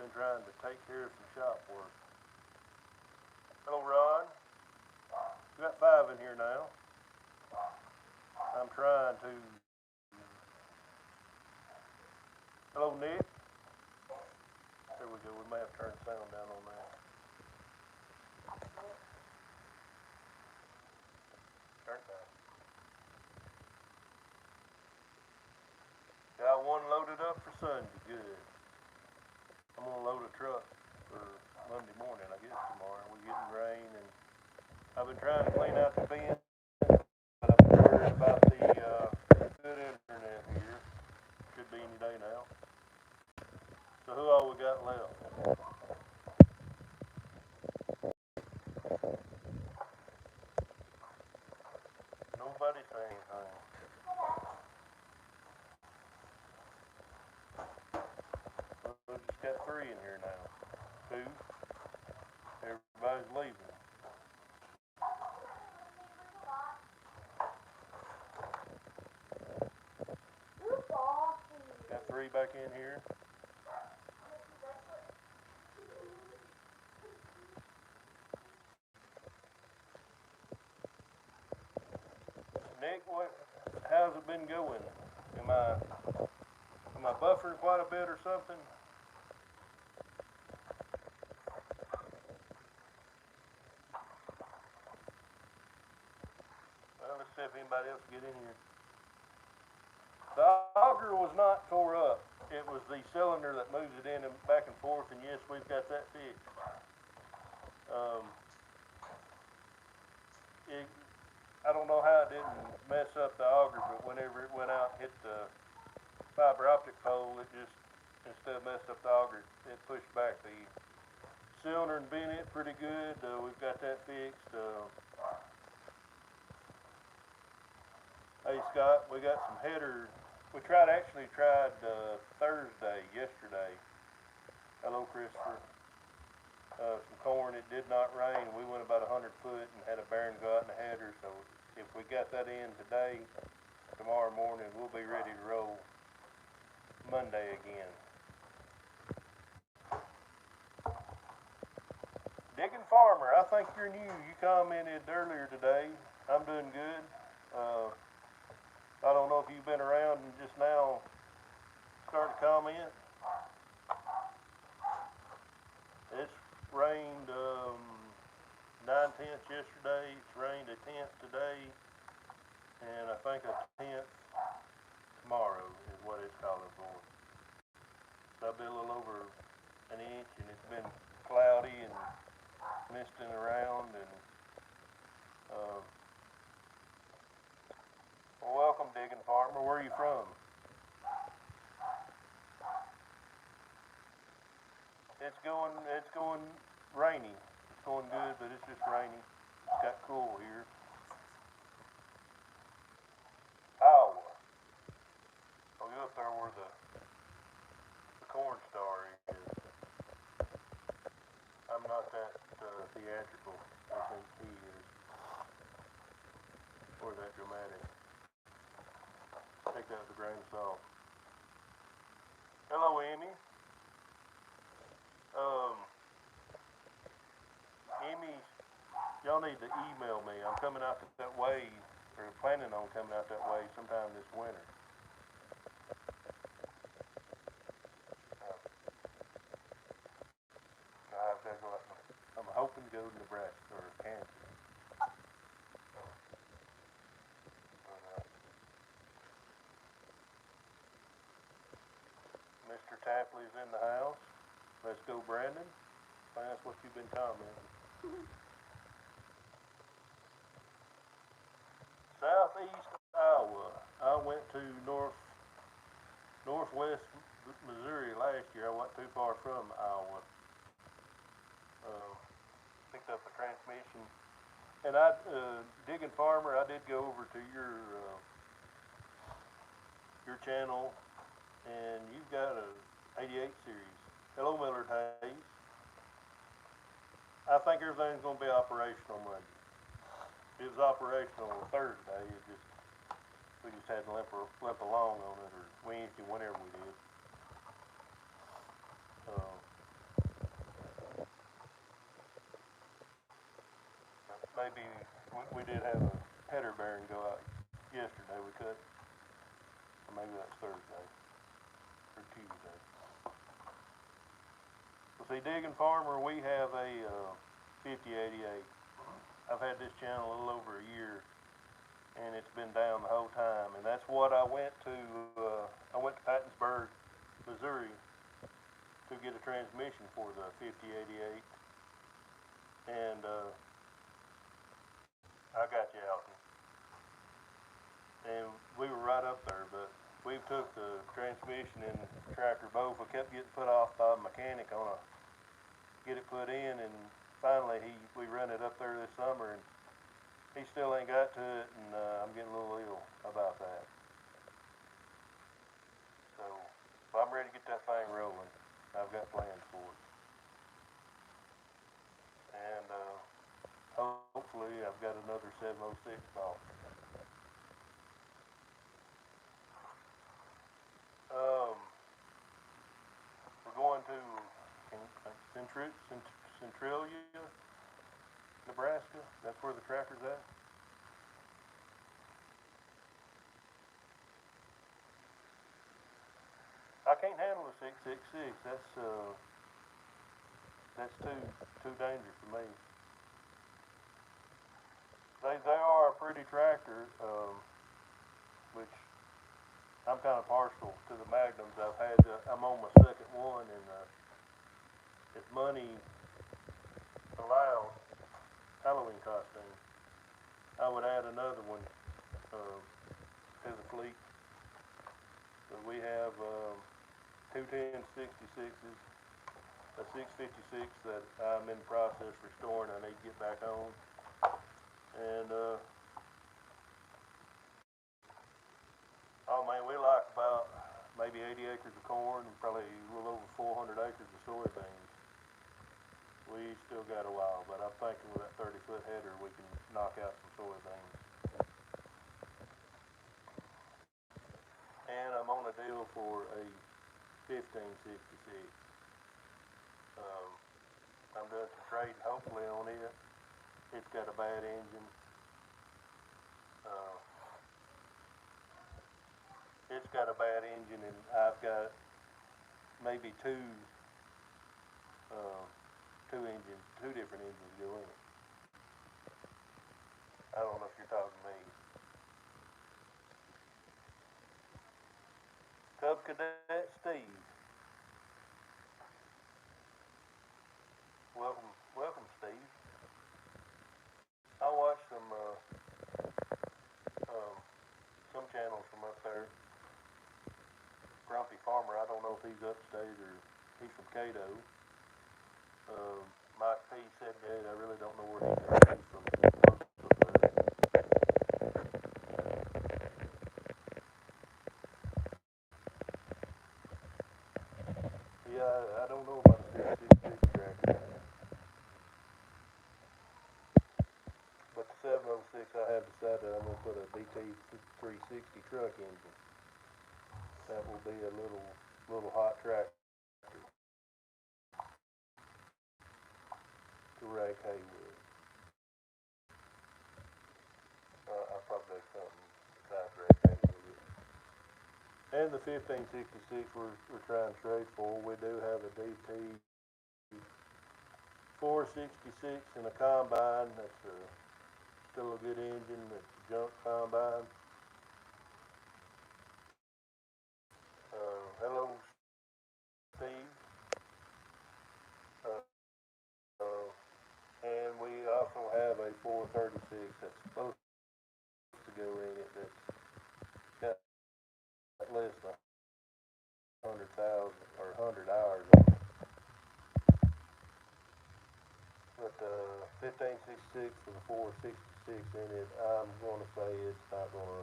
been trying to take care of some shop work. Hello, Ron. We got 5 in here now. I'm trying to. Hello, Nick. There we go. We may have turned the sound down on that. Turn it down. Got one loaded up for Sunday. Good. I'm gonna load a truck for Monday morning, I guess tomorrow. We're getting rain, and I've been trying to clean out the bin, but I've been worried about the good internet here. Should be any day now. So who all we got left? Nobody saying anything. Well, we just got 3 in here now. 2. Everybody's leaving. Got 3 back in here. Nick, how's it been going? Am I buffering quite a bit or something? Well, let's see if anybody else can get in here. The auger was not tore up. It was the cylinder that moves it in and back and forth, and yes, we've got that fixed. Um, I don't know how it didn't mess up the auger, but whenever it went out and hit the fiber optic pole, it just, instead of messing up the auger, it pushed back the cylinder and bent it pretty good. We've got that fixed. Hey Scott, we got some header. We actually tried Thursday, yesterday. Hello Christopher. Some corn. It did not rain. We went about 100 foot and had a bearing go out in the header. So if we got that in today, tomorrow morning, we'll be ready to roll Monday again. Digging Farmer, I think you're new. You commented earlier today. I'm doing good. I don't know if you've been around and just now started to comment. It's rained 9/10 yesterday. It's rained 1/10 today, and I think 1/10 tomorrow is what it's calling for. So I'll be a little over an inch, and it's been cloudy and misting around. And well, welcome, Digging Farmer. Where are you from? It's going rainy. It's going good, but it's just rainy. It's got cool here. Iowa. Oh, you up there where the corn star is. I'm not that theatrical. I think he is. Or that dramatic. Take that with a grain of salt. Hello, Amy. Amy, y'all need to email me. I'm coming out that way, or planning on coming out that way sometime this winter. I've got to go out. I'm hoping to go to Nebraska or Kansas. Mr. Tapley's in the house. Let's go, Brandon. That's what you've been commenting. Southeast Iowa. I went to northwest Missouri last year. I wasn't too far from Iowa. Picked up a transmission, and Digging Farmer. I did go over to your channel, and you've got a 88 series. Hello, Millard Hayes. I think everything's going to be operational Monday. It was operational Thursday. We just had to limp along on it, or Wednesday, whenever we did. maybe, we did have a header bearing go out yesterday, we cut, or maybe that's Thursday, or Tuesday. Well, see, Digging Farmer, we have a, 5088. I've had this channel a little over a year, and it's been down the whole time, and that's what I went to Pattonsburg, Missouri, to get a transmission for the 5088, and, I got you, Alton. And we were right up there, but we took the transmission and tractor both. We kept getting put off by a mechanic on get it put in, and finally we run it up there this summer, and he still ain't got to it, and I'm getting a little ill about that. So, I'm ready to get that thing rolling. I've got plans for it. And hopefully I've got another 706 ball. We're going to Centralia, Nebraska. That's where the tractor's at. I can't handle a 666. That's too dangerous for me. They are a pretty tractor, which I'm kind of partial to the Magnums. I'm on my second one, and if money allows, Halloween costume, I would add another one to the fleet. So we have two 1066s, a 656 that I'm in the process of restoring. I need to get back on, and oh man, we like about maybe 80 acres of corn and probably a little over 400 acres of soybeans. We still got a while, but I'm thinking with that 30-foot header we can knock out some soybeans. And I'm on a deal for a 1566. I'm doing some trading hopefully on it. It's got a bad engine. It's got a bad engine, and I've got maybe two different engines go in it. I don't know if you're talking to me. Cub Cadet Steve. Welcome, Steve. I watched some channels from up there. Grumpy Farmer, I don't know if he's upstate or he's from Cato. Mike P said that. I really don't know where he's at. He's from yeah, I don't know about a 666 tractor. But the 706, I have decided I'm going to put a BT 360 truck engine. That will be a little hot tractor to rake hay with. I'll probably do something besides rake hay with it. And the 1566 we're trying to trade for. We do have a DT 466 and a combine. That's still a good engine. It's a junk combine. Hello, Steve. And we also have a 436 that's supposed to go in it that's got less than 100,000 or 100 hours on it. But 1566 with a 466 in it, I'm going to say it's not going to,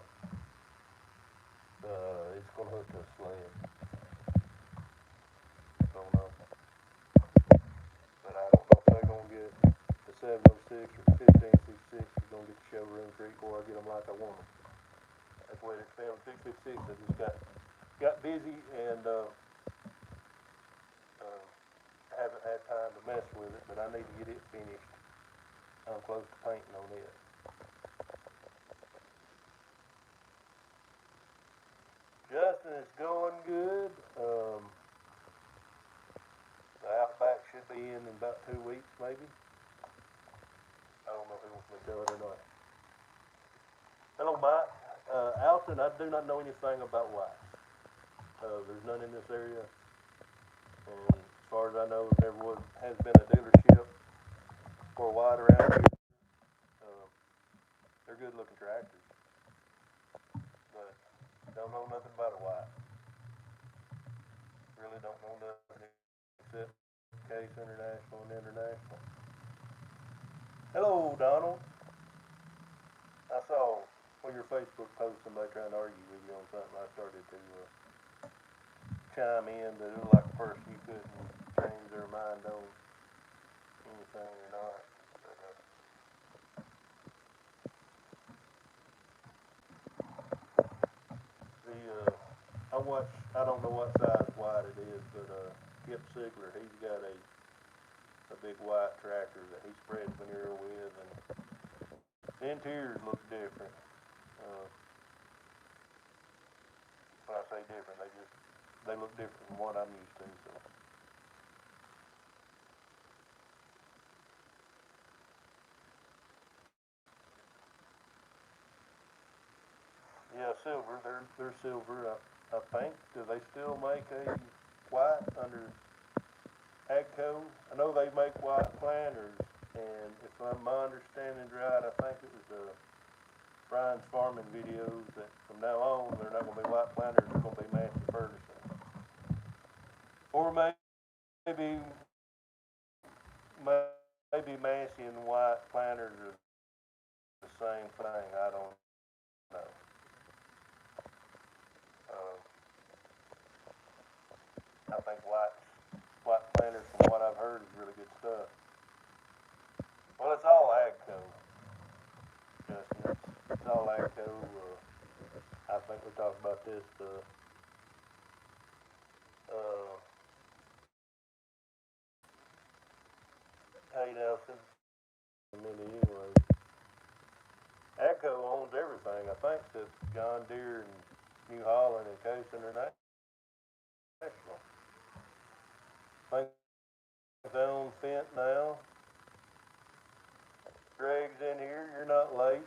it's going to hook to a sled. Don't know. But I don't know if they're going to get the 706 or the 1566 is going to get the showroom treat before I get them like I want them. That's the way it's been. 656, I just got busy and haven't had time to mess with it, but I need to get it finished. I'm close to painting on it. Justin, it's going good. The Outback should be in about 2 weeks, maybe. I don't know if he wants me to tell it or not. Hello, Mike. Alton, I do not know anything about whites. There's none in this area, and as far as I know, there has been a dealership for white around here. Uh, they're good-looking tractors, but don't know nothing about a white. Really don't know nothing except Case International and International. Hello, Donald. I saw on your Facebook post somebody trying to argue with you on something. I started to chime in that it was like a person you couldn't change their mind on anything or not. But, I don't know what size white it is, but Kip Sigler, he's got a big white tractor that he spreads manure with, and the interiors look different. When I say different, they look different from what I'm used to. So. Yeah, silver. They're silver. I think. Do they still make a white under Agco? I know they make white planters, and if my understanding's right, I think it was Brian's farming videos that from now on they're not going to be white planters. They're going to be Massey Ferguson, or maybe Massey and white planters are the same thing. I don't know. Uh, I think white planters, from what I've heard, is really good stuff. Well, it's all Agco, Justin. It's all Agco. I think we talked about this. Uh, hey Nelson, anyway, Agco owns everything. I think it's John Deere and New Holland and Case International. I think they own Fent now. Greg's in here. You're not late.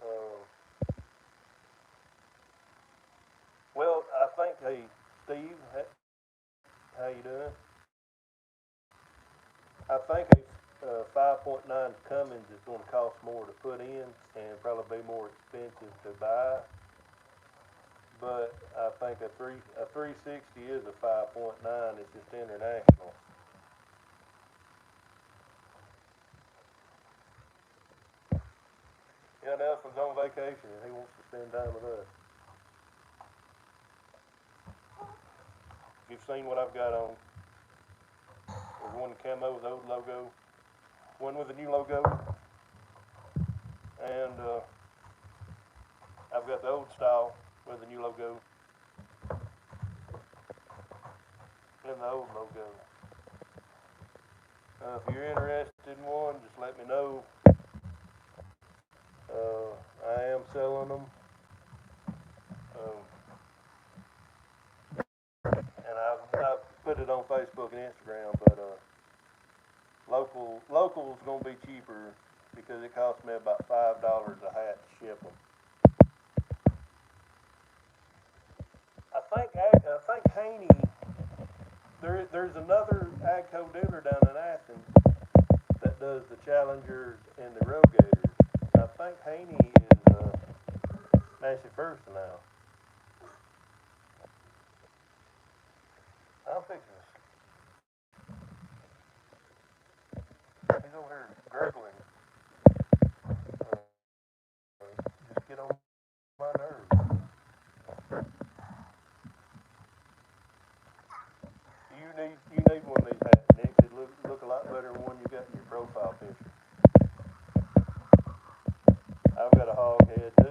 Uh, well, I think, hey, Steve, how you doing? I think a 5.9 Cummins is going to cost more to put in and probably be more expensive to buy. But I think a 360 is a 5.9. It's just international. Yeah, Nelson's on vacation and he wants to spend time with us. You've seen what I've got on. There's one camo with the old logo, one with the new logo, and I've got the old style with the new logo and the old logo. If you're interested in one, just let me know. I am selling them. Um, and I've put it on Facebook and Instagram, but local's gonna be cheaper because it costs me about $5 a hat to ship them. I think Haney. There's another Agco dealer down in Athens that does the Challengers and the Road Gators. I think Haney is Massey Ferguson now. I'm fixing this. He's over here gurgling. Just get on my nerves. You need one of these hats, Nick. It look a lot better than one you got in your profile picture. I've got a hog head too.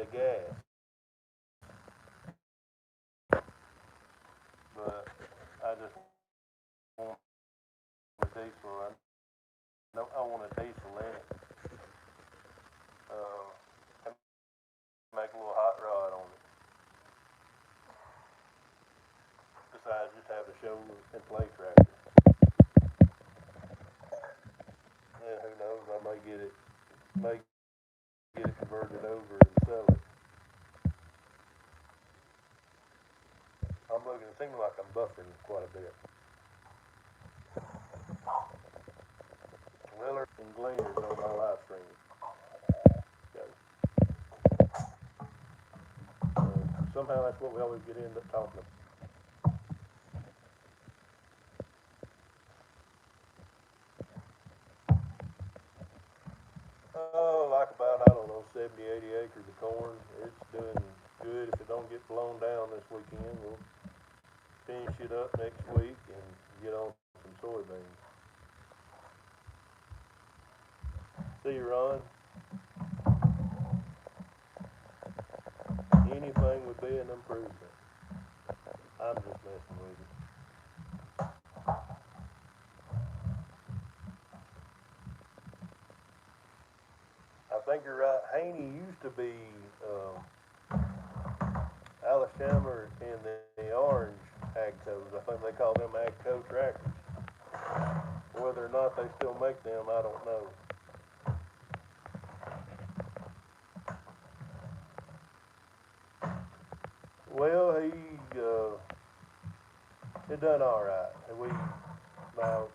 of gas. But I just want a diesel. I want a diesel in it. And make a little hot rod on it. Besides just have a shoulder and play tractor. Yeah, who knows? I may get it converted over and sell it. I'm looking. It seems like I'm buffering quite a bit. Willers and Gleaners on my live stream. Somehow that's what we always get into talking about. Oh, like about, I don't know, 70, 80 acres of corn. It's doing good. If it don't get blown down this weekend, we'll finish it up next week and get on some soybeans. See you, Ron. Anything would be an improvement. I'm just messing with you. I think you're right. Haney used to be Alabama in the orange AGCOs. I think they call them AGCO tractors. Whether or not they still make them, I don't know. Well, it done all right. And now,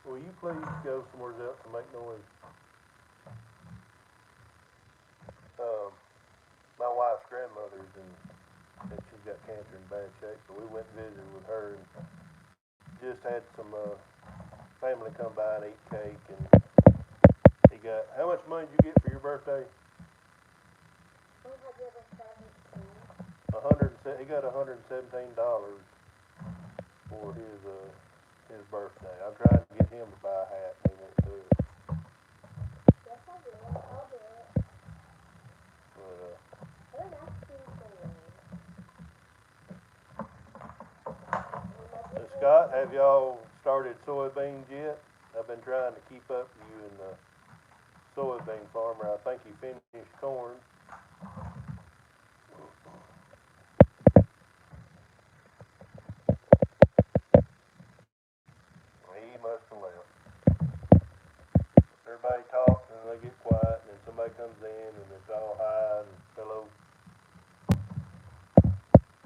will you please go somewhere else to make noise? My wife's grandmother's and she's got cancer in bad shape, so we went and visited with her and just had some family come by and eat cake. And he got, how much money did you get for your birthday? He got $117 for his birthday. I'm trying to get him to buy a hat, and he won't do it. Yes, I will. I'll do it. But Scott, have y'all started soybeans yet? I've been trying to keep up with you and the soybean farmer. I think you finished corn. He must have left. Everybody talks and they get quiet, and then somebody comes in and it's all hi and hello.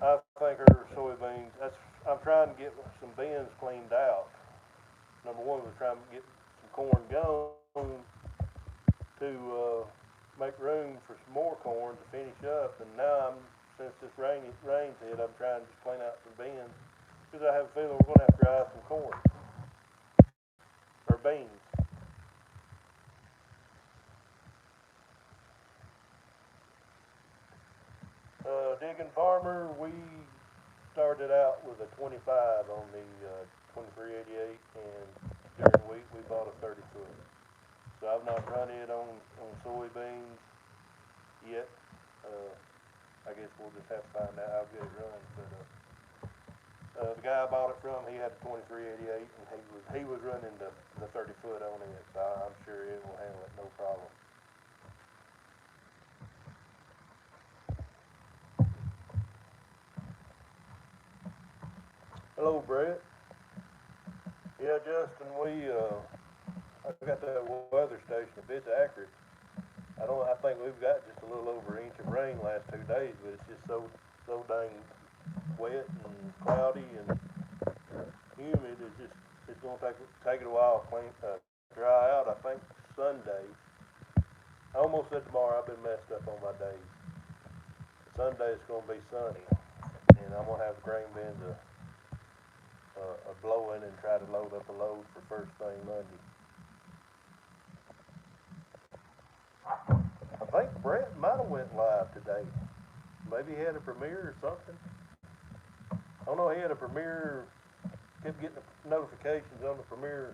I think her soybeans. I'm trying to get some bins cleaned out. Number one was trying to get some corn gone to make room for some more corn to finish up. And now since this rain's hit, I'm trying to clean out some bins because I have a feeling we're going to have to dry some corn or beans. Digging farmer, we started out with a 25 on the 2388, and during the week we bought a 30 foot. So I've not run it on soybeans yet. I guess we'll just have to find out how good it runs. But the guy I bought it from, he had a 2388, and he was running the 30 foot on it. So I'm sure it will handle it no problem. Hello, Brett. Yeah, Justin, I got that weather station. If it's accurate, I think we've got just a little over an inch of rain last 2 days, but it's just so dang wet and cloudy and humid. It's gonna take it a while to dry out. I think Sunday. I almost said tomorrow. I've been messed up on my days. Sunday it's gonna be sunny, and I'm gonna have the grain bins blowing and try to load up a load for first thing Monday. I think Brett might have went live today. Maybe he had a premiere or something. I don't know. He had a premiere. Kept getting the notifications on the premiere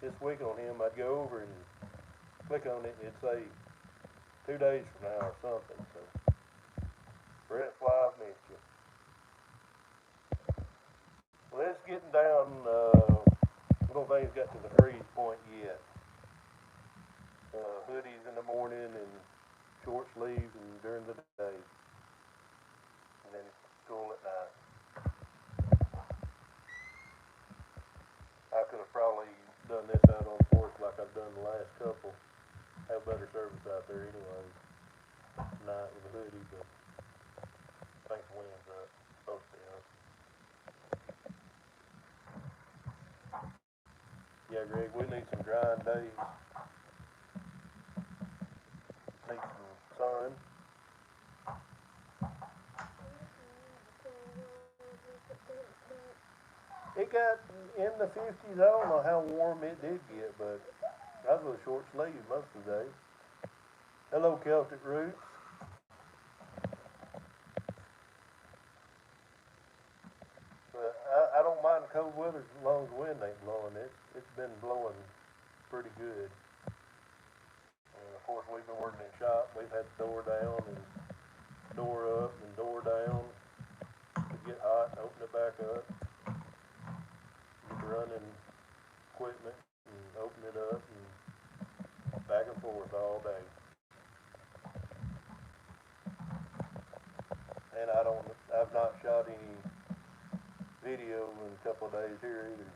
this week on him. I'd go over and click on it, and it'd say 2 days from now or something. So to the freeze point yet. Hoodies in the morning and short sleeves and during the day. And then school at night. I could have probably done this out on porch like I've done the last couple. Have better service out there anyway. Night with a hoodie, but I think the wind's up. Supposed to be up. Yeah, Greg, we need some drying days. Need some sun. It got in the 50s. I don't know how warm it did get, but I was with short sleeves most of the day. Hello, Celtic Roots. But I don't mind the cold weather as long as the wind ain't blowing. It's been blowing pretty good. And of course, we've been working in shop. We've had the door down and door up and door down to get hot and open it back up. Get running equipment and open it up and back and forth all day. And I've not shot any video in a couple of days here either.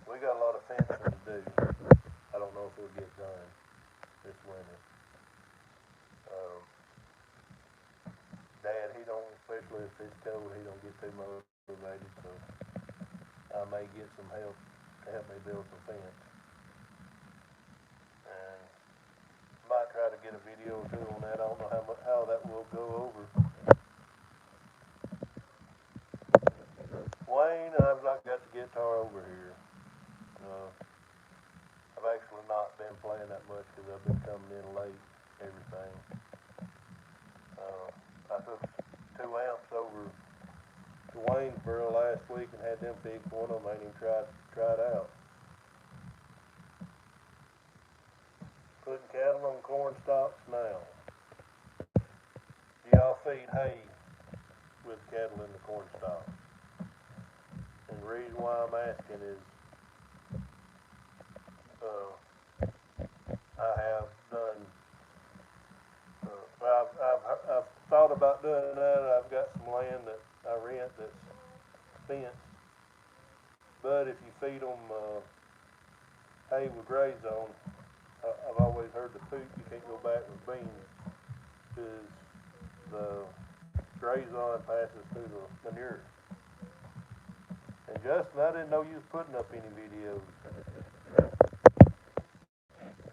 We got a lot of fencing to do. I don't know if it'll get done this winter. Dad, he don't, especially if it's cold, he don't get too motivated, so I may get some help to help me build some fence. And might try to get a video or two on that. I don't know how that will go over. Wayne, I've not got the guitar over here. I've actually not been playing that much because I've been coming in late, everything. I took 2 amps over to Waynesboro last week and had them fixed. One of them ain't even tried out. Putting cattle on corn stalks now. Do y'all feed hay with cattle in the corn stalk? And the reason why I'm asking is, I have done, I've thought about doing that. I've got some land that I rent that's fenced. But if you feed them hay with gray zone, I've always heard the poop, you can't go back with beans because the gray zone passes through the manure. And Justin, I didn't know you was putting up any videos.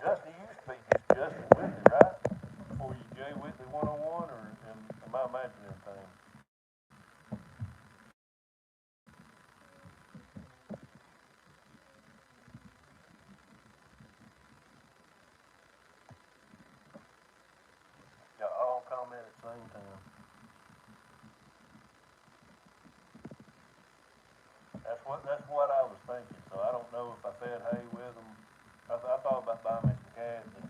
Justin, you used to be just Justin Whitley, right? Before you Jay Whitley 101, or am I imagining things? Y'all all comment at the same time. That's what I was thinking. So I don't know if I fed hay with them. I thought about buying me some calves and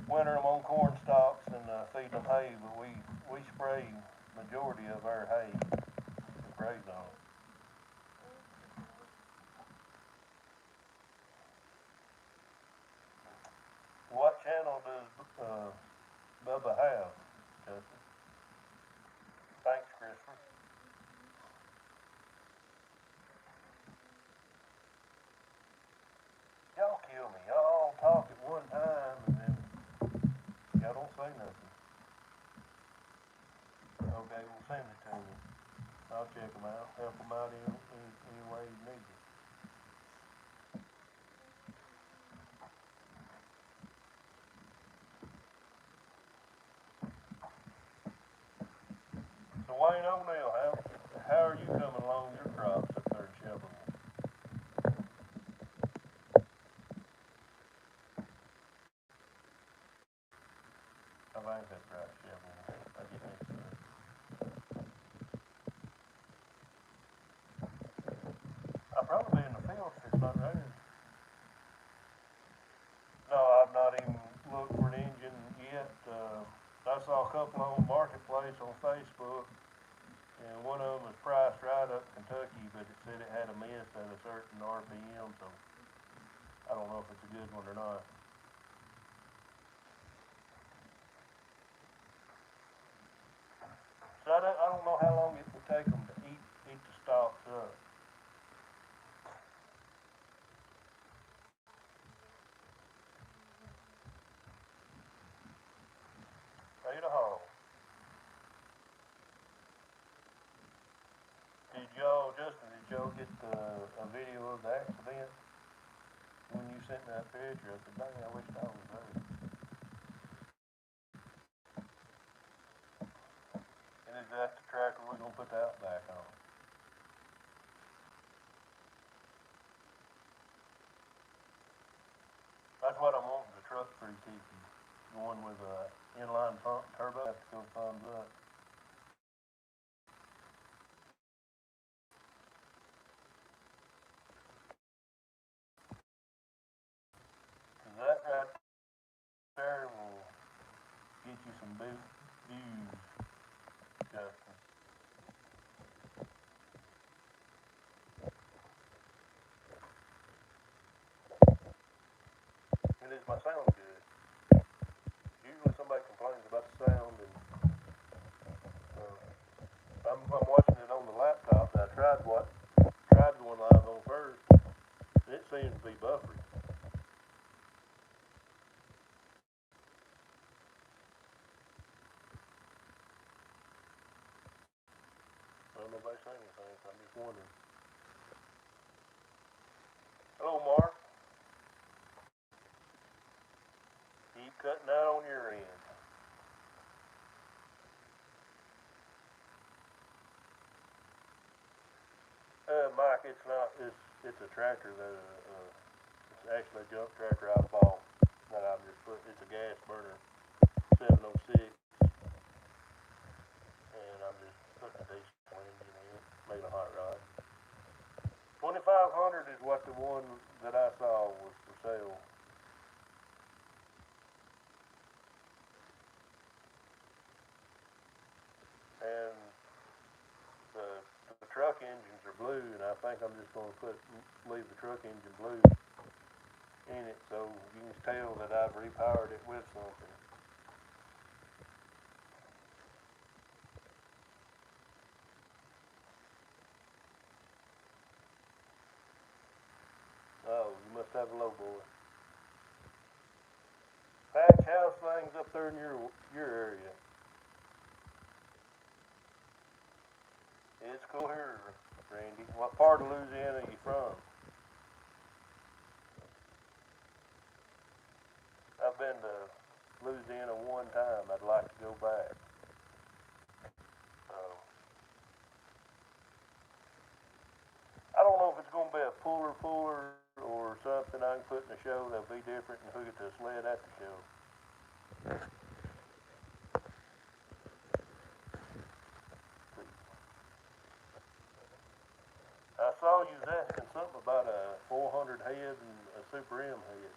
winter them on corn stalks and feed them hay, but we spray majority of our hay with gray zone. What channel does Bubba have, Justin? Thanks, Christopher. Y'all kill me. Y'all talk at one time and then y'all don't say nothing. Okay, we'll send it to me. I'll check them out, help them out any way you need it. So Wayne O'Neill, how are you coming along your crops up there in Shelbyville? I think that's right, Shelbyville. I get mixed up. I'll probably be in the field if it's not raining. No, I've not even looked for an engine yet. I saw a couple on Marketplace on Facebook, and if it's a good one or not. So I don't know how long it will take them to eat the stalks up. Ada Hall. Justin, did y'all get a video of the accident? When you sent me that picture, I said, dang, I wish I was there. And is that the tractor we're gonna put the Outback on? That's what I'm wanting, the truck through Tiki. The one with a inline pump turbo, have to go thumbs up. Cause that right there will get you some big views, Justin. And is my sound good? Usually somebody complains about the sound, and I'm watching it on the laptop. And I tried going live on first, and it seems to be buffering. I don't know if they say anything, so I'm just wondering. Hello, Mark. Keep cutting out on your end. Mike, it's not. It's a tractor that it's actually a jump tractor I bought that I'm just putting. It's a gas burner, 706, and I'm just putting a diesel engine in it, making a hot rod. 2,500 is what the one that I saw was for sale. And the the truck engines are blue, and I think I'm just gonna leave the truck engine blue in it, so you can tell that I've repowered it with something. Oh, you must have a low boy. Patch house things up there in your area. It's cool here, Randy. What part of Louisiana are you from? I've been to Louisiana one time. I'd like to go back. So I don't know if it's gonna be a puller or something I can put in the show that'll be different and hook it to a sled at the show. I saw you was asking something about a 400 head and a Super M head.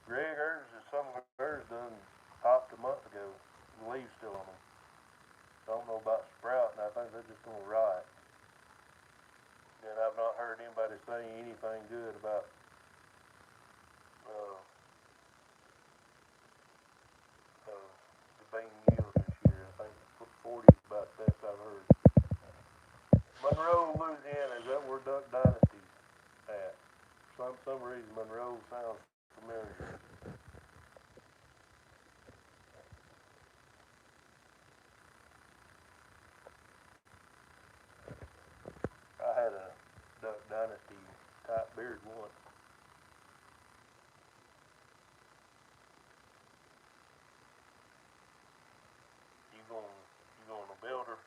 Greg, some of hers done popped a month ago. The leaves still on them. I don't know about sprouting. I think they're just gonna rot. And I've not heard anybody say anything good about uh, the bean yield this year. I think 40 is about the best I've heard. Monroe, Louisiana, is that where Duck Dynasty's at? For some reason Monroe sounds familiar. I had a Duck Dynasty type beard once. You going to builder?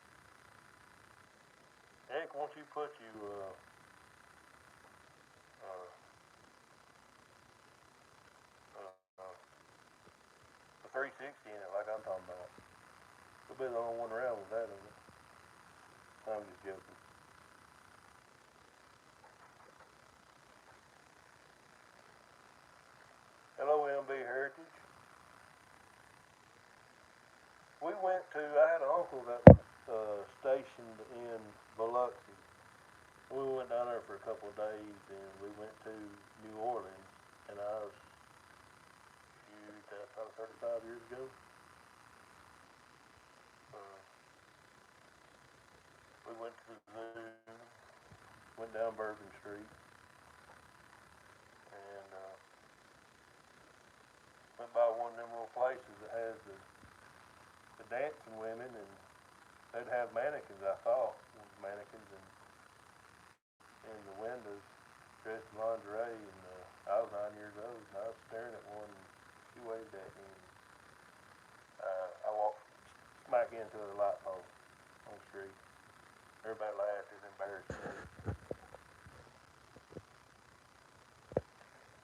Heck, won't you put uh, uh, the 360 in it like I'm talking about? We'll be the only one around with that in it. I'm just joking. Hello, MB Heritage. I had an uncle that was stationed in Biloxi. We went went down there for a couple of days, and we went to New Orleans, and I was, shoot, that's probably 35 years ago. Uh, we went to the zoo, went down Bourbon Street, and went by one of them little places that has the dancing women, and they'd have mannequins, I thought, mannequins, and in the windows, dressed in lingerie, and I was 9 years old, and I was staring at one, and she waved at me, and I walked smack into a light pole on the street. Everybody laughed, it embarrassed me.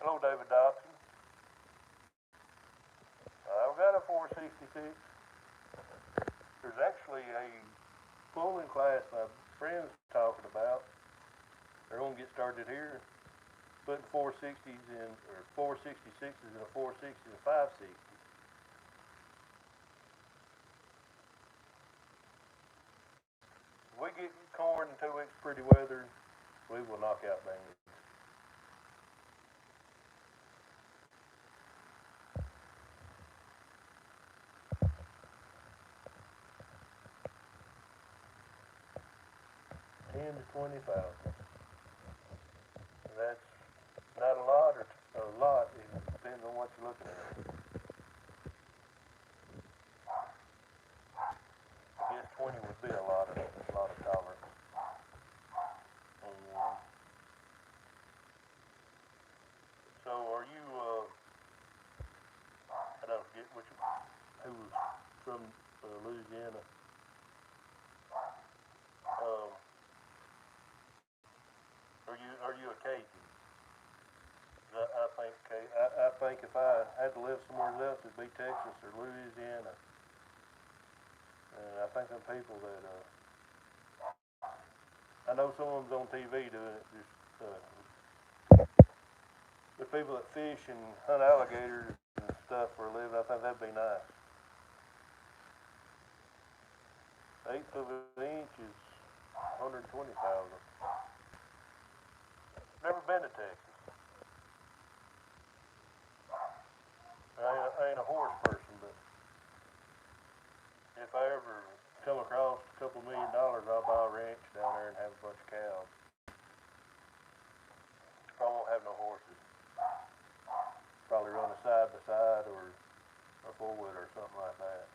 Hello, David Dobson. I've got a 466. There's actually a pulling class my friend's talking about. They're gonna get started here, putting 460s in, or 466s in a 460 and a 560. If we get corn in 2 weeks pretty weather, we will knock out beans. $10,000 to $20,000. That's not a lot or a lot. It depends on what you're looking at. I guess 20 would be a lot of tolerance. And, so are you? I don't forget who was from Louisiana. Um, are you a Cajun? I think if I had to live somewhere else, it'd be Texas or Louisiana. And I think them people that I know some of them's on TV doing it. Just the people that fish and hunt alligators and stuff for a living. I think that'd be nice. 1/8 of an inch is 120,000. Never been to Texas. I ain't a horse person, but if I ever come across a couple $1,000,000, I'll buy a ranch down there and have a bunch of cows. I won't have no horses. Probably run a side by side or a 4-wheeler or something like that.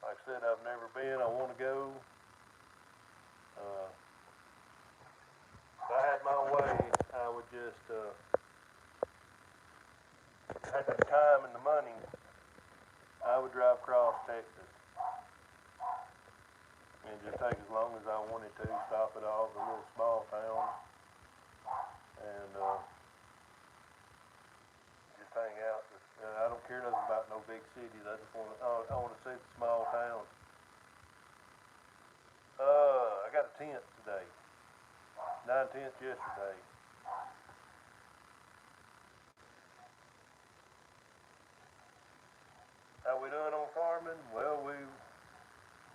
Like I said, I've never been. I want to go. If I had my way, I would just had the time and the money. I would drive across Texas and just take as long as I wanted to. Stop at all the little small towns and just hang out. I don't care nothing about no big cities. I just want. I want to see the small towns. I got a tent today. 9/10 yesterday. How we doing on farming? Well, we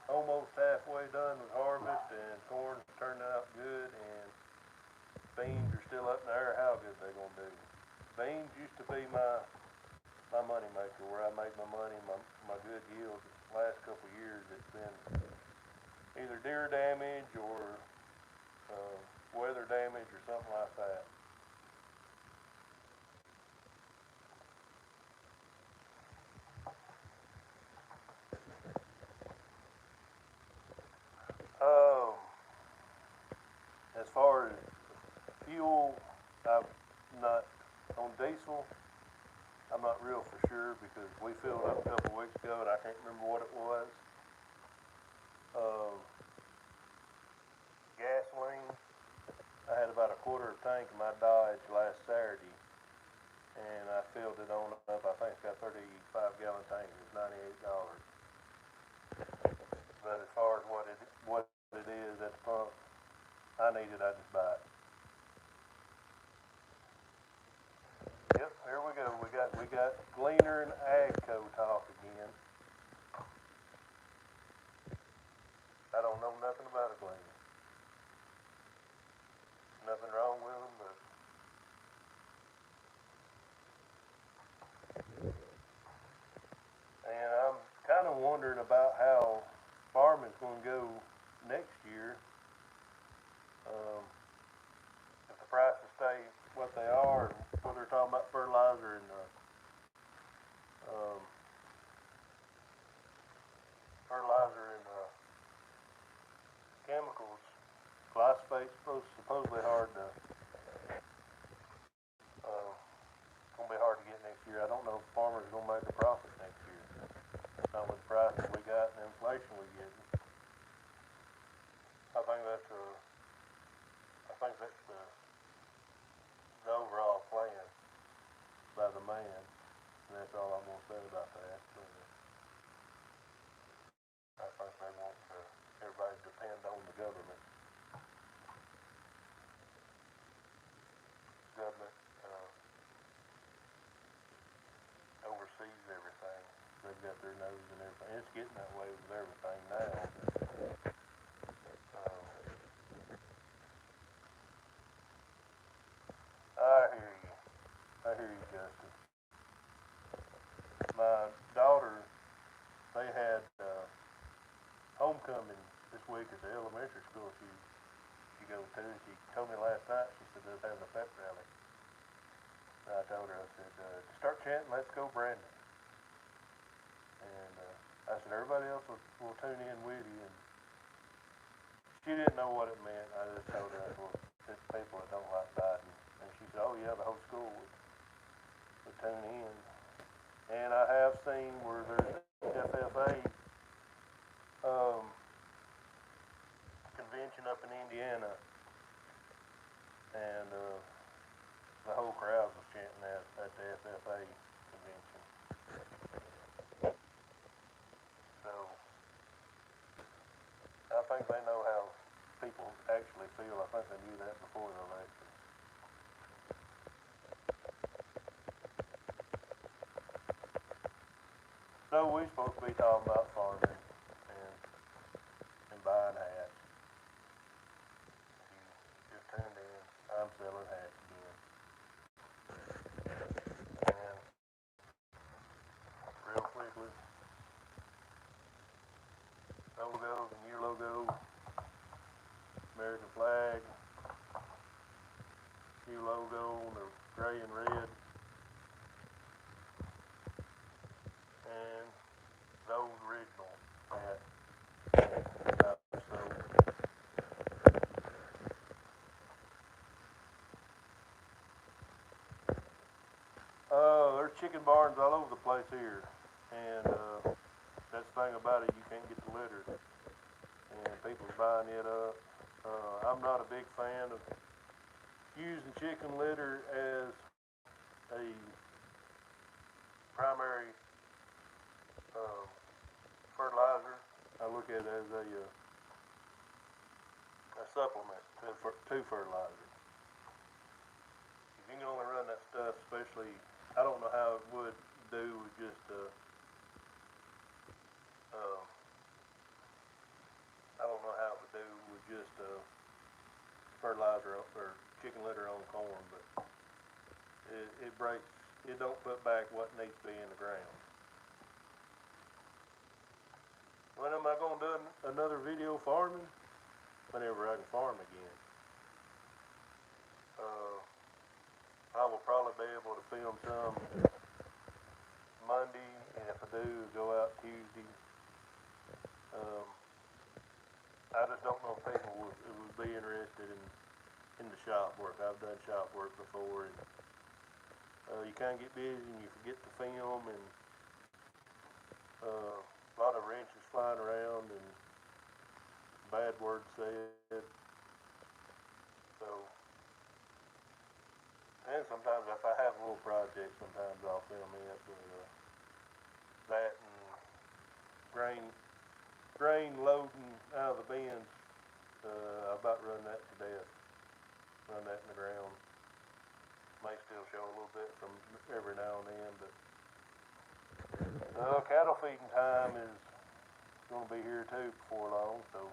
almost halfway done with harvest, and corn's turned out good, and beans are still up in the air how good they're gonna do. Beans used to be my money maker, where I make my money, my good yield. The last couple of years, it's been either deer damage or weather damage or something like that. Um, as far as fuel, I'm not on diesel. I'm not real for sure because we filled up a couple weeks ago and I can't remember what it was. Um, gasoline, I had about a quarter of a tank in my Dodge last Saturday, and I filled it on up. I think it's got 35-gallon tank. It's $98. But as far as what it is at the pump, I need it. I just buy it. Yep, here we go. We got Gleaner and Agco talk again. don't know nothing about a Glen. Nothing wrong with them, but and I'm kind of wondering about how farming's going to go next year. If the prices stay what they are, and what they're talking about fertilizer and um, chemicals, glyphosate's supposedly hard to gonna be hard to get next year. I don't know if farmers are gonna make a profit next year. Not with the prices we got and the inflation we get. I think that's the overall plan by the man. And that's all I'm gonna say about that. I think they want everybody to depend on the government. Government oversees everything. They've got their nose and everything. It's getting that way with everything now. I hear you, Justin. My daughter, they had homecoming this week at the elementary school she goes to. She told me last night, she said they're having a pep rally. And I told her, I said, start chanting, let's go Brandon. And I said, everybody else will tune in with you. And she didn't know what it meant. I just told her, well, it's people that don't like Biden. And she said, oh yeah, the whole school would tune in. And I have seen where there's FFA convention up in Indiana, and the whole crowd was chanting that at the FFA convention. So I think they know how people actually feel. I think they knew that before the election. So we're supposed to be talking about farming and buying hats. If you just tuned in, I'm selling hats again. And real quickly, logo, the new logo, American flag, new logo on the gray and red, and the old original hat. There's chicken barns all over the place here, and that's the thing about it, you can't get the litter, and people's buying it up. I'm not a big fan of using chicken litter as a primary fertilizer. I look at it as a supplement to fertilizer. You can only run that stuff, especially, I don't know how it would do with just I don't know how it would do with just fertilizer or chicken litter on corn, but it breaks, it don't put back what needs to be in the ground. When am I going to do another video farming? Whenever I can farm again. I will probably be able to film some Monday, and if I do, go out Tuesday. I just don't know if people would be interested in the shop work. I've done shop work before, and you kind of get busy and you forget to film, and a lot of wrenches flying around and bad words said. So, and sometimes if I have a little project, sometimes I'll film it, but that and grain loading out of the bins, I about run that to death. Run that in the ground. May still show a little bit from every now and then, but cattle feeding time is going to be here too before long, so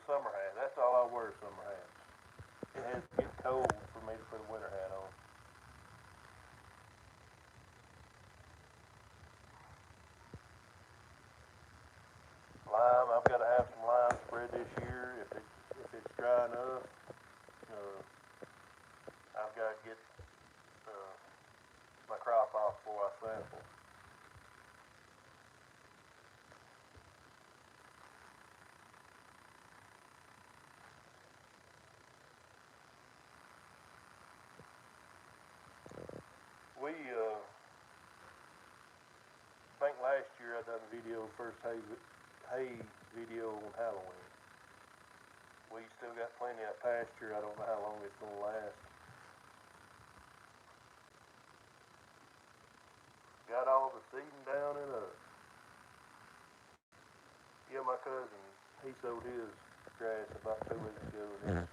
summer hat. That's all I wear, summer hats. It has to get cold for me to put a winter hat on. Lime, I've got to have some lime spread this year. If it's dry enough, I've got to get my crop off before I sample. We, I think last year I done a video, first hay video on Halloween. We still got plenty of pasture. I don't know how long it's gonna last. Got all the seeding down and up. Yeah, my cousin, he sowed his grass about 2 weeks ago, and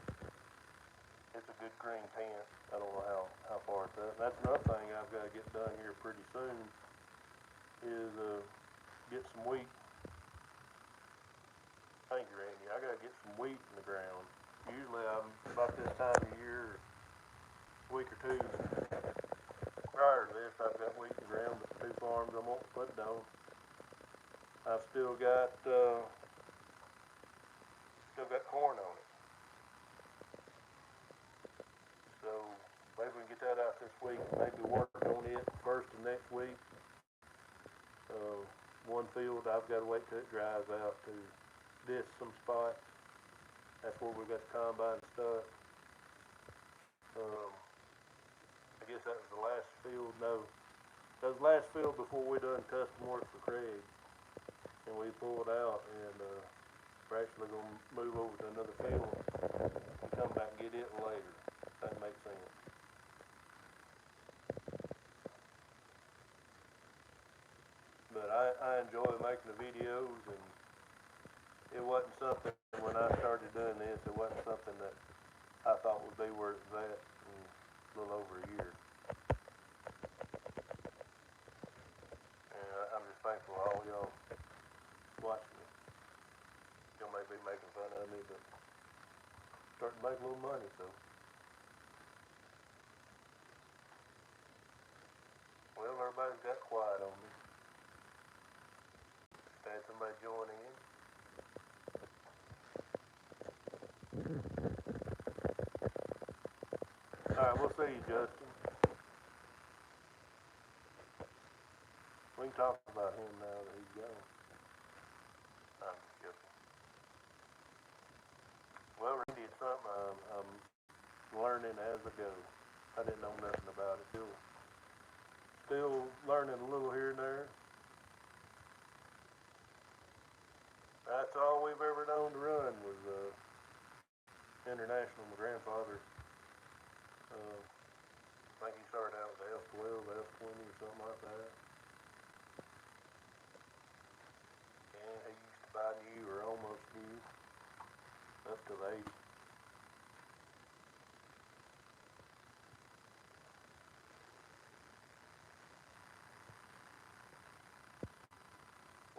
it's a good green tent. I don't know how far it's up. That's another thing I've got to get done here pretty soon is get some wheat. Thank you, Randy. I got to get some wheat in the ground. Usually I'm about this time of year, a week or two prior to this, I've got wheat in the ground, but the 2 farms I won't put it on. I've still got corn on it. So maybe we can get that out this week, maybe work on it first of next week. One field I've got to wait till it dries out to disc some spots. That's where we got the combine stuff. I guess that was the last field. No, that was the last field before we done custom work for Craig, and we pulled out, and we're actually gonna move over to another field and come back and get it later. If that makes sense. But I enjoy making the videos, and it wasn't something, when I started doing this, it wasn't something that I thought would be where it was at in a little over a year. And I'm just thankful for all y'all watching me. Y'all may be making fun of me, but starting to make a little money, so. Well, everybody's got quiet on me. Had somebody join in. Alright, we'll see you, Justin. We can talk about him now that he's gone. I'm just joking. Well, Randy, it's something I'm learning as I go. I didn't know nothing about it. Still learning a little here and there. That's all we've ever known to run was International. My grandfather, I think he started out with F12, F20 or something like that. And he used to buy new or almost new up to the 80s.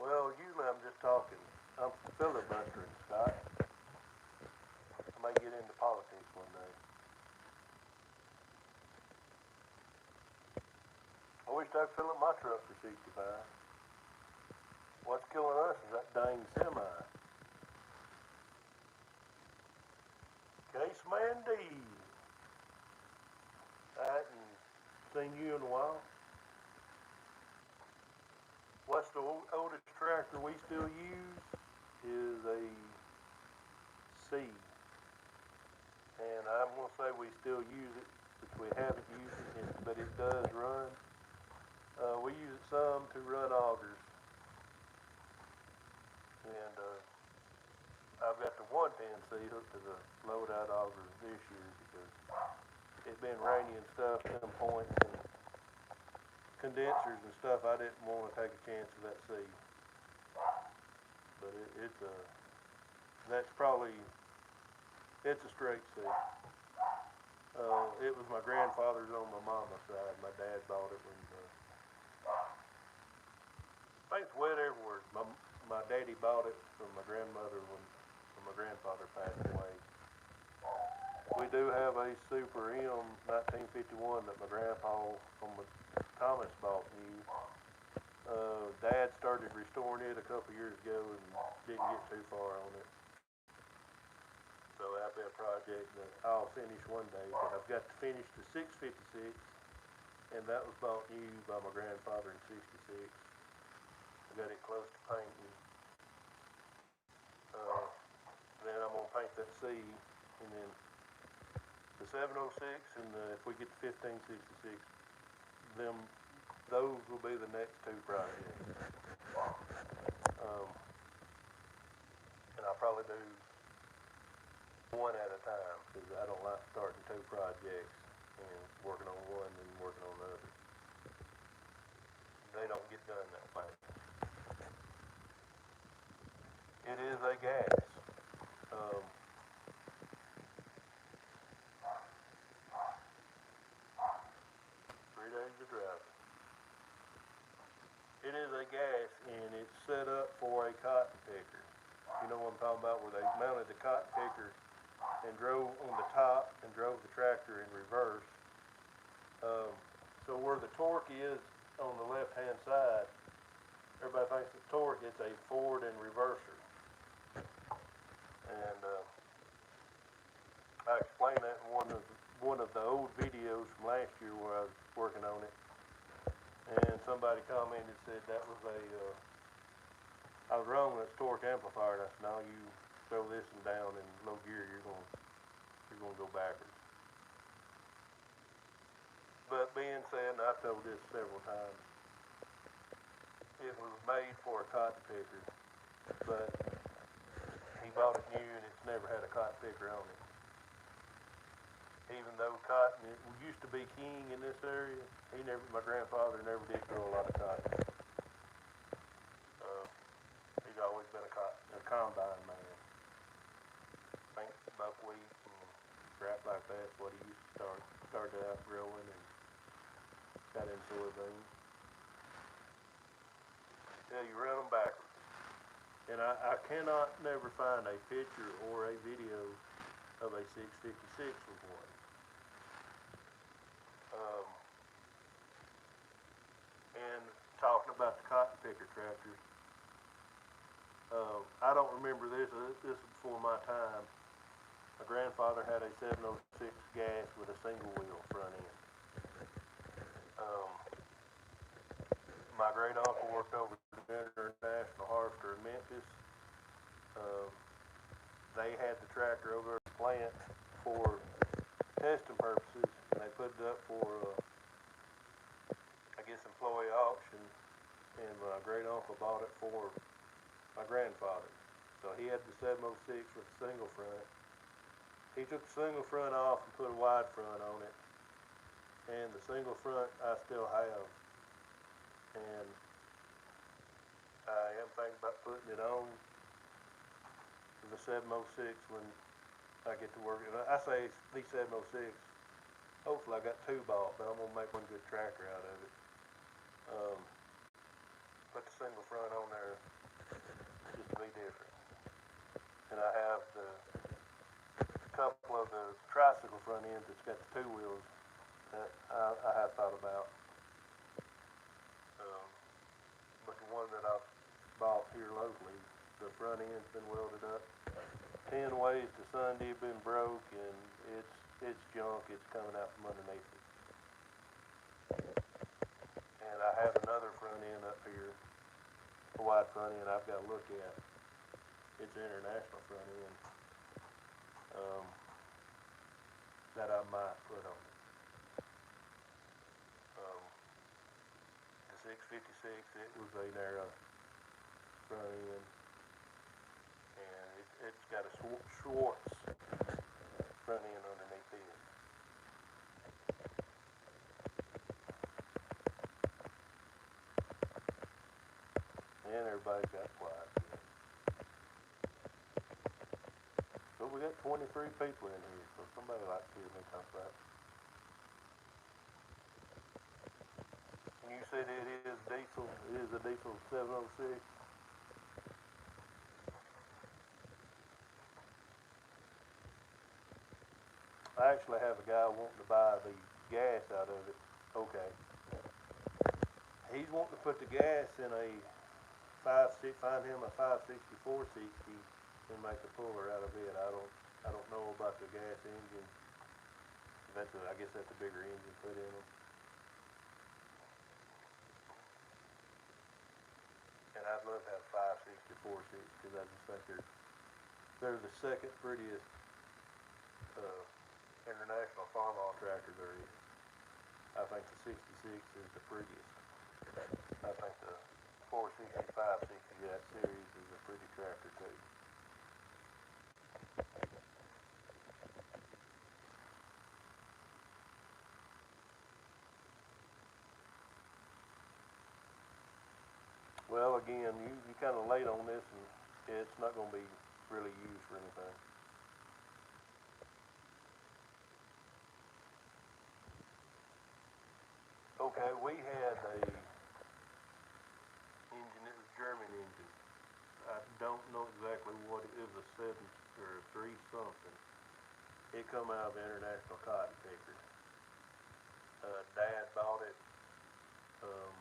Well, usually I'm just talking. I'm filibustering, Scott. I may get into politics one day. I wish I'd fill up my truck for 65. What's killing us is that dang semi. Case Man D. I hadn't seen you in a while. What's the oldest tractor we still use is a C. And I'm going to say we still use it, which we haven't used it, but it does run. We use it some to run augers. And I've got the 110C hooked to the load-out auger this year because it's been rainy and stuff at some points, and condensers and stuff, I didn't want to take a chance of that seed. But it's a straight seed. It was my grandfather's on my mama's side. My dad bought it when, I think it's wet everywhere. My daddy bought it from my grandmother when my my grandfather passed away. We do have a Super M 1951 that my grandpa from Thomas bought new. Dad started restoring it a couple years ago and didn't get too far on it. So that'll be a project that I'll finish one day, but I've got to finish the 656, and that was bought new by my grandfather in '66. I got it close to painting. Then I'm gonna paint that C, and then the 706 and if we get to 1566, those will be the next two projects. And I'll probably do one at a time, because I don't like starting two projects and working on one and working on the other. They don't get done that way. It is a gas. 3 days of driving. It is a gas, and it's set up for a cotton picker. You know what I'm talking about, where they mounted the cotton picker and drove on the top and drove the tractor in reverse. So where the torque is on the left-hand side, everybody thinks it's torque, it's a forward and reverser. And I explained that in one of the old videos from last year where I was working on it. And somebody commented and said that was I was wrong, that's torque amplifier. And I said, no, you throw this one down in low gear, you're gonna go backwards. But being said, and I've told this several times, it was made for a cotton picker, but he bought it new and it's never had a cotton picker on it. Even though cotton, it used to be king in this area, my grandfather never did grow a lot of cotton. He's always been a combine man. I think buckwheat and crap like that's what he used to started out growing and got in soybeans. Yeah, you run them backwards. And I cannot never find a picture or a video of a 656 with one. And talking about the cotton picker tractors, I don't remember this. This was before my time. My grandfather had a 706 gas with a single wheel front end. My great uncle worked over at the International Harvester in Memphis. They had the tractor over at the plant for testing purposes, and they put it up for, I guess, employee auction, and my great uncle bought it for my grandfather. So he had the 706 with a single front. He took the single front off and put a wide front on it, and the single front I still have. And I am thinking about putting it on the 706 when I get to work. And I say these 706, hopefully I got two bought, but I'm gonna make one good tractor out of it. Put the single front on there just to be different. And I have the couple of the tricycle front ends that's got the two wheels that I have thought about. But the one that I've bought here locally, the front end's been welded up 10 ways to Sunday, been broke, and it's junk. It's coming out from underneath it. And I have another front end up here, a wide front end I've got to look at. It's an International front end that I might put on it. The 656, it was a narrow front end, and it's got a Schwartz front end underneath it. And everybody's got quiet. So we got 23 people in here, so somebody likes to hear me talk about it. And you said it is diesel, it is a diesel 706. I actually have a guy wanting to buy the gas out of it. Okay. He's wanting to put the gas in a find him a 56460 and make a puller out of it. I don't know about the gas engine. I guess that's a bigger engine put in them. And I'd love to have 56460 because I just think they're the second prettiest uh, international farm haul tractor there is. I think the 66 is the prettiest. I think the 460, 560, that series is a pretty tractor too. Well, again, you kind of late on this, and it's not going to be really used for anything. Okay, we had a engine. It was German engine. I don't know exactly what it is. A 7 or a 3 something. It come out of the International Cotton Picker. Dad bought it. Um,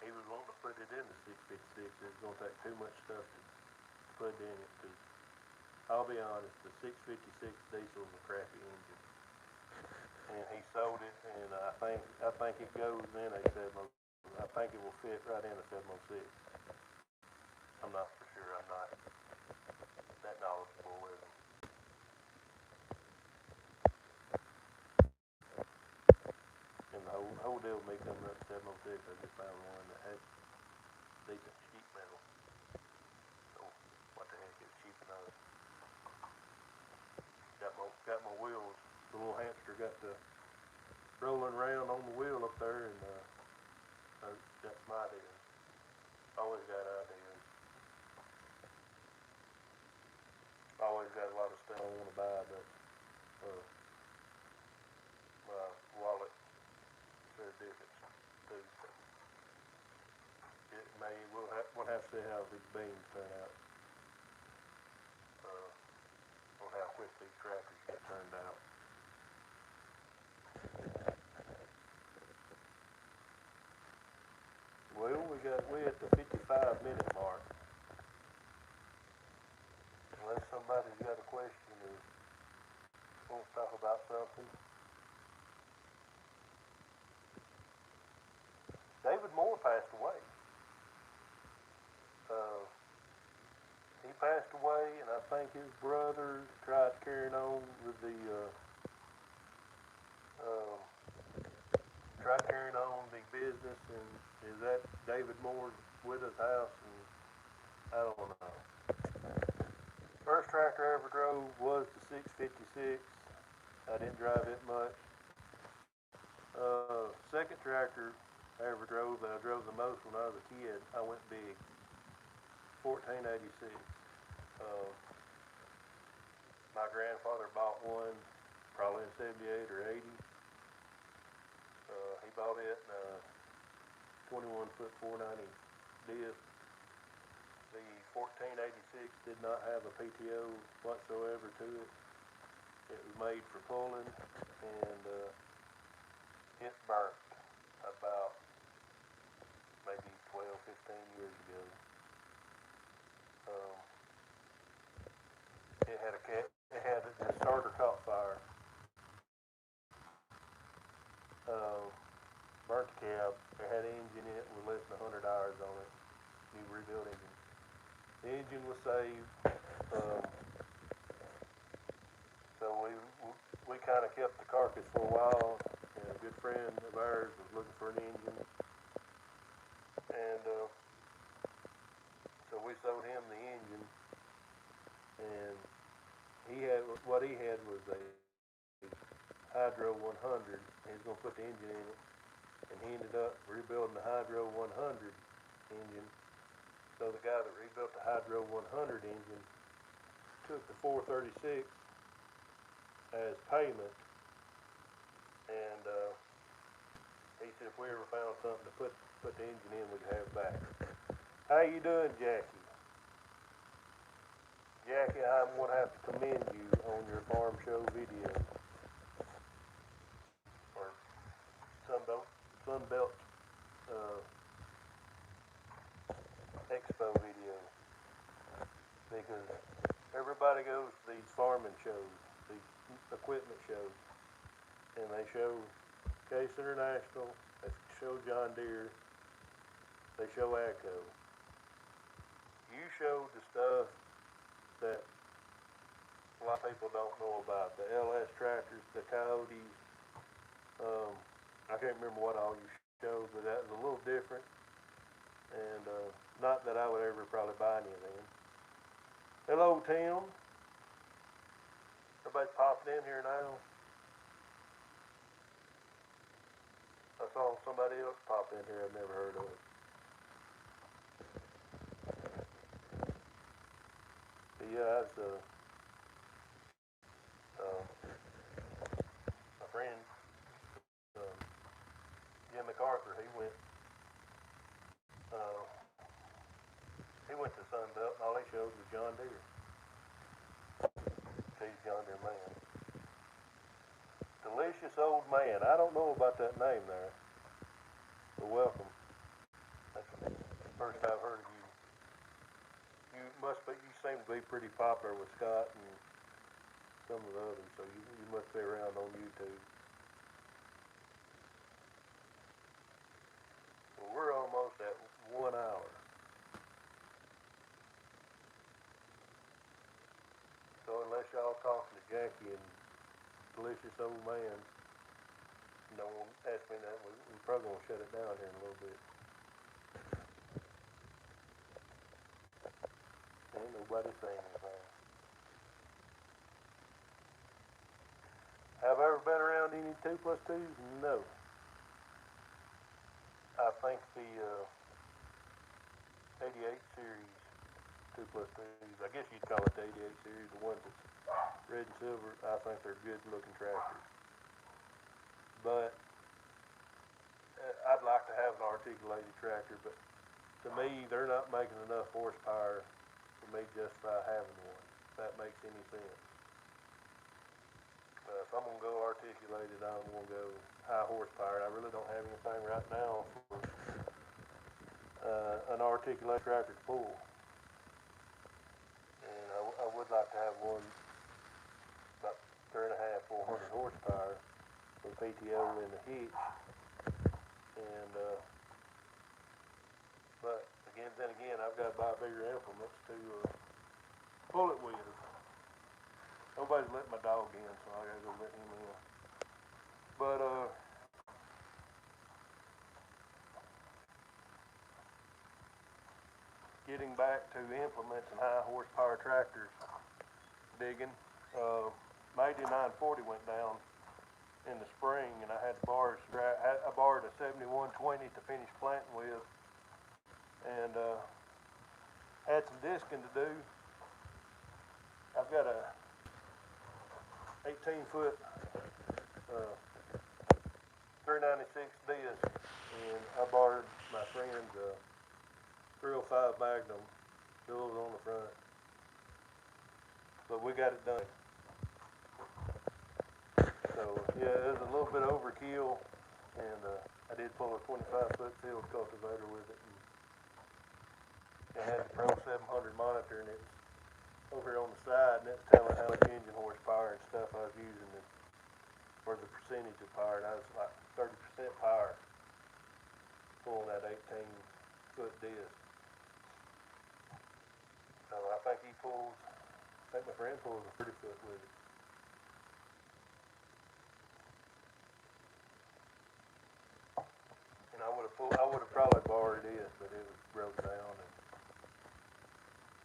he was wanting to put it in the 656. It was going to take too much stuff to put in it. Cause I'll be honest, the 656 diesel is a crappy engine. And he sold it, and I think it goes in a 7. I think it will fit right in a 706. I'm not for sure. I'm not that knowledgeable with them. And the whole deal with me coming up to 706, I just found one that had decent sheet metal. So what the heck is cheap enough? Got my wheels. The little hamster got the rolling around on the wheel up there, and that's my deal. Always got ideas. Always got a lot of stuff I want to buy, but uh, my wallet says different too. We'll have to see how these beans turn out. On how quick these tractors get turned out. Well, we at the 55-minute mark. Unless somebody's got a question or wants to talk about something. David Moore passed away. Uh, he passed away, and I think his brother tried carrying on with uh, the business, and is that David Moore's widow's house, and I don't know. First tractor I ever drove was the 656. I didn't drive it much. Second tractor I ever drove that I drove the most when I was a kid, I went big. 1486. Uh, my grandfather bought one probably in 78 or 80. He bought it in a 21 foot 490 disc. The 1486 did not have a PTO whatsoever to it. It was made for pulling, and it burnt about maybe 12, 15 years ago. Um, the starter caught fire. Uh, Burnt the cab. It had an engine in it with less than 100 hours on it. New rebuilt engine. The engine was saved. Um, so we kind of kept the carcass for a while. And a good friend of ours was looking for an engine, and so we sold him the engine. And what he had was a Hydro 100. He was gonna put the engine in it, and he ended up rebuilding the Hydro 100 engine. So the guy that rebuilt the Hydro 100 engine took the 436 as payment, and he said if we ever found something to put the engine in, we could have it back. How you doing, Jackie? Jackie, I'm gonna have to commend you on your farm show video. Or Sunbelt, uh, Expo video. Because everybody goes to these farming shows, these equipment shows, and they show Case International, they show John Deere, they show AGCO. You showed the stuff that a lot of people don't know about, the LS tractors, the Coyotes. I can't remember what all you showed, but that was a little different. And not that I would ever probably buy any of them. Hello, Tim. Everybody's popping in here now. I saw somebody else pop in here I've never heard of. But yeah, that's my friend Jim MacArthur. He went to Sunbelt, and all he showed was John Deere. He's John Deere man. Delicious old man. I don't know about that name there. But welcome. That's the first I've heard of you. You seem to be pretty popular with Scott and some of the others, so you must be around on YouTube. Well, we're almost at 1 hour. So unless y'all talking to Jackie and Delicious Old Man, don't ask me that. We're probably gonna shut it down here in a little bit. Ain't nobody saying anything. Have I ever been around any 2+2s? No. I think the 88 series 2+2s, I guess you'd call it the 88 series, the ones that's red and silver, I think they're good looking tractors. But I'd like to have an articulated tractor, but to me, they're not making enough horsepower for me to justify having one, if that makes any sense. If I'm gonna go articulated, I'm gonna go high horsepower. I really don't have anything right now for an articulated tractor to pull. And I would like to have one about 3.5, 400 horsepower with PTO in the hitch. And but then again, I've got to buy bigger implements to pull it with. Nobody's letting my dog in, so I gotta go let him in. But getting back to implements and high horsepower tractors, digging, my 8940 went down in the spring, and I had I borrowed a 7120 to finish planting with, and had some disking to do. I've got a 18-foot 396 disc, and I borrowed my friend's 305 Magnum, duals on the front. But we got it done. So yeah, it was a little bit overkill, and I did pull a 25-foot field cultivator with it. And I had the Pro 700 monitor, and it's over here on the side, and it's telling how much engine horsepower and stuff I was using, and for the percentage of power, and I was like 30% power pulling that 18-foot disc. So I think my friend pulls a 30-foot with it. And I would have probably borrowed it, but it was broke down, and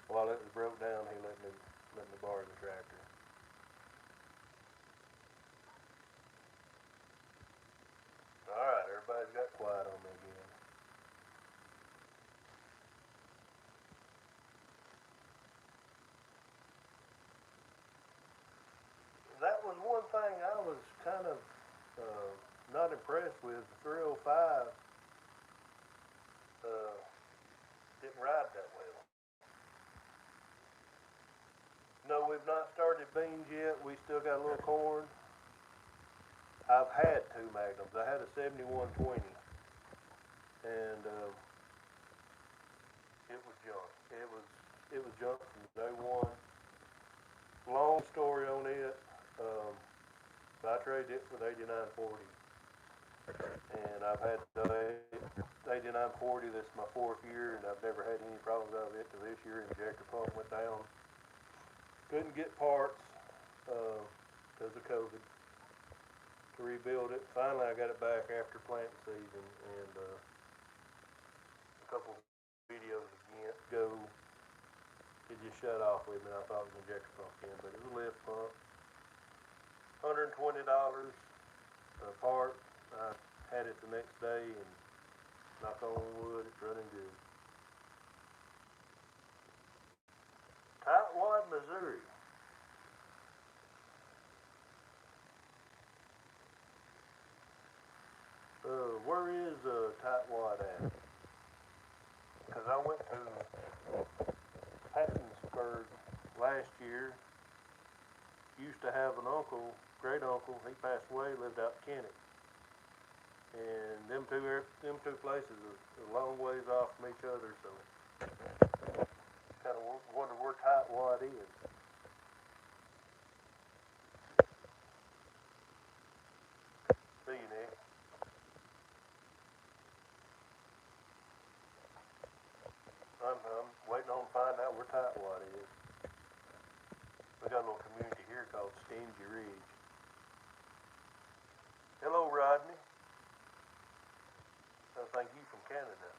while it was broke down, he let me borrow the tractor. All right, everybody's got quiet on me again. That was one thing I was kind of not impressed with. The 305 didn't ride that well. have not started beans yet. We still got a little corn. I've had two Magnums. I had a 7120, and it was junk. It was junk from day one. Long story on it. I traded it with 8940, and I've had the 8940. This is my 4th year, and I've never had any problems out of it till this year. Injector pump went down. Couldn't get parts because of COVID to rebuild it. Finally, I got it back after planting season, and a couple videos ago, it just shut off with me. And I thought it was an injector pump in, but it was a lift pump. $120 a part. I had it the next day, and knock on wood, it's running good. Tightwad, Missouri. Where is Tightwad at? Because I went to Pattonsburg last year. Used to have an uncle, great uncle. He passed away. Lived out in Kennet, and them two places are a long ways off from each other. So kind of wonder where Tightwad is. See you, Nick. I'm waiting on to find out where Tightwad is. We got a little community here called Stingy Ridge. Hello, Rodney. I think you from Canada.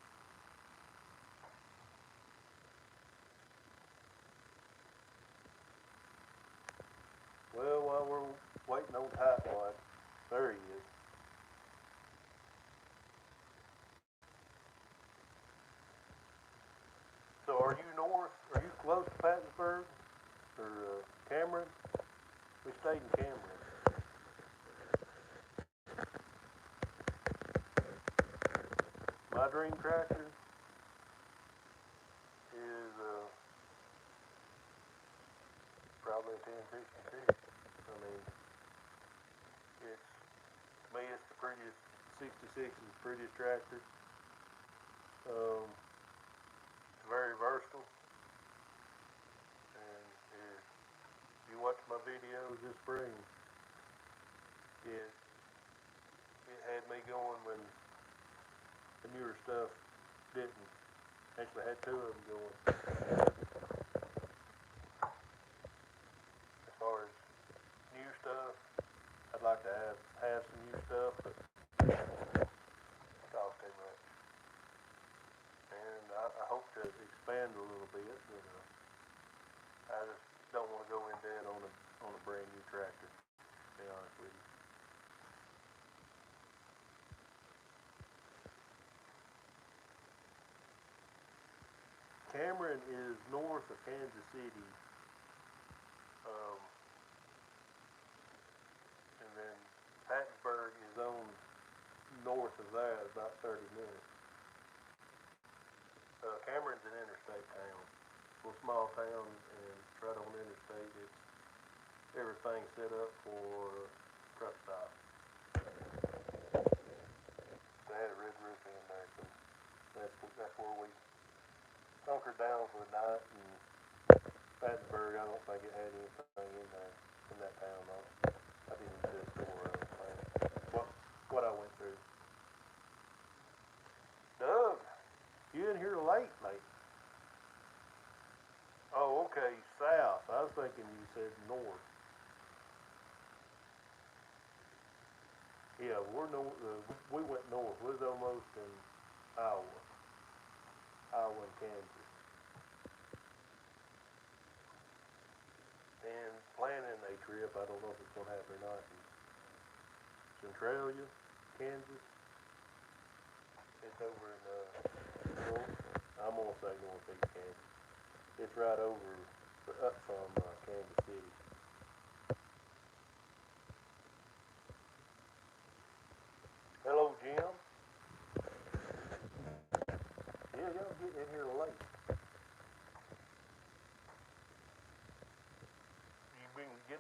Well, while we're waiting on Tightwad, there he is. So are you north? Are you close to Pattonsburg or Cameron? We stayed in Cameron. My dream tractor is probably a 1066. I mean, it's to me it's the prettiest. 66 is the prettiest tractor. It's very versatile, and if you watch my videos this spring, it had me going when the newer stuff didn't. Actually, I had two of them going. As far as new stuff, I'd like to have some new stuff, but it costs too much. And I hope to expand a little bit, but I just don't want to go in debt on a brand new tractor, to be honest with you. Cameron is north of Kansas City, and then Pattonsburg is on north of that, about 30 minutes. Cameron's an interstate town, a little small town, and it's right on the interstate. It's everything set up for truck stops. They had a red roof in there, so that's where we hunkered down for the night. And Pattonsburg, I don't think it had anything in there in that town. I didn't do a store. I don't think. What I went through. Doug, you in here late. Oh, okay, south. I was thinking you said north. Yeah, we're north. We went north. We was almost in Iowa, and Kansas. And planning a trip. I don't know if it's gonna happen or not. In Centralia, Kansas. It's over in north. I'm gonna say northeast Kansas. It's right over, up from Kansas City. Hello, Jim. Yeah, y'all getting in here late.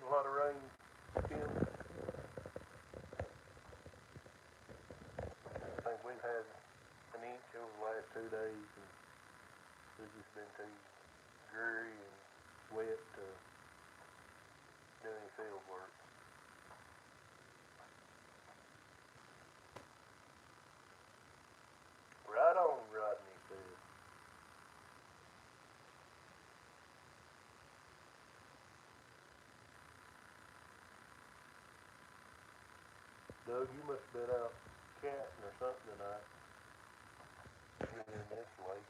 a lot of rain, Kim? I think we've had an inch over the last 2 days, and it's just been too dreary and wet to do any field work. Right on, Rodney says. Doug, you must have been out catting or something tonight. Getting in this late.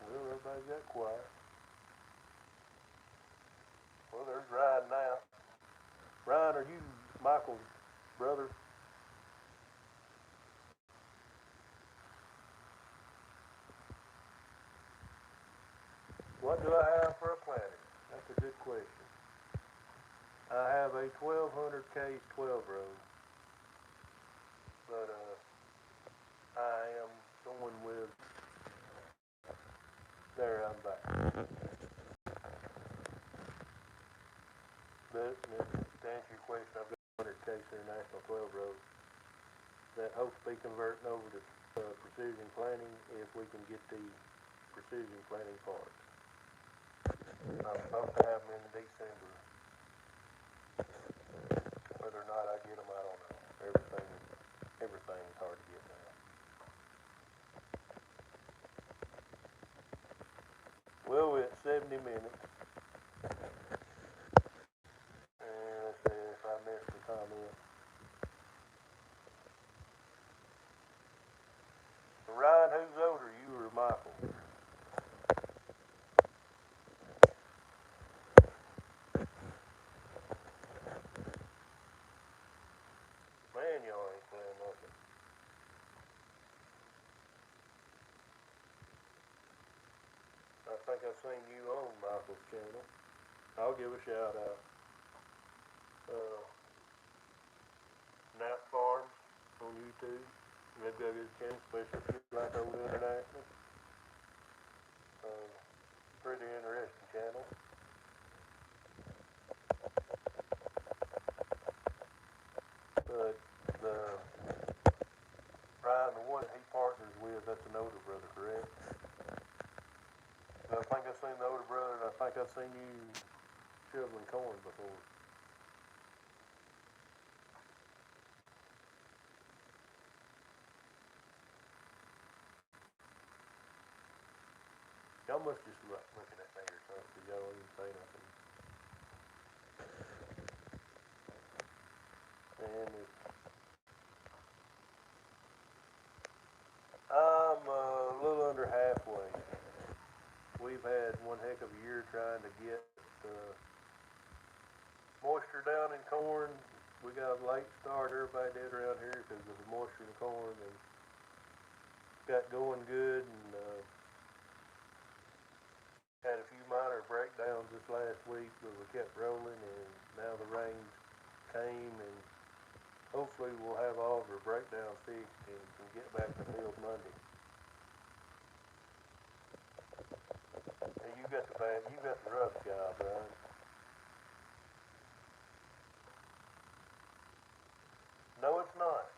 Well, everybody got quiet. Well, there's Ryan now. Ryan, are you Michael's brother? What do I have for a planter? That's a good question. I have a 1200 case 12 row, but I am going with. There, I'm back. But to answer your question, I've got 100 case International 12 row that hopes to be converting over to precision planting if we can get the precision planting parts. I'm supposed to have them in December. Whether or not I get them, I don't know. Everything's hard to get now. Well, we're at 70 minutes. And let's see if I missed the comment. Ryan, who's older, you or Michael? Man, y'all ain't saying nothing. I think I've seen you on Michael's channel. I'll give a shout out. Nap Farms on YouTube. They've got a good channel, especially if you like old international. Pretty interesting channel. But Ryan, the one he partners with, that's an older brother, correct? I think I've seen the older brother, and I think I've seen you shoveling corn before. Y'all must just looking at me or something, because y'all don't even say nothing. And I'm a little under halfway. We've had one heck of a year trying to get moisture down in corn. We got a late start, everybody did around here because of the moisture in the corn, and got going good, and had a few minor breakdowns this last week, but we kept rolling, and now the rains came, and hopefully we'll have all of our breakdowns fixed and can get back to the field Monday. And you got the rough job, right? No, it's not.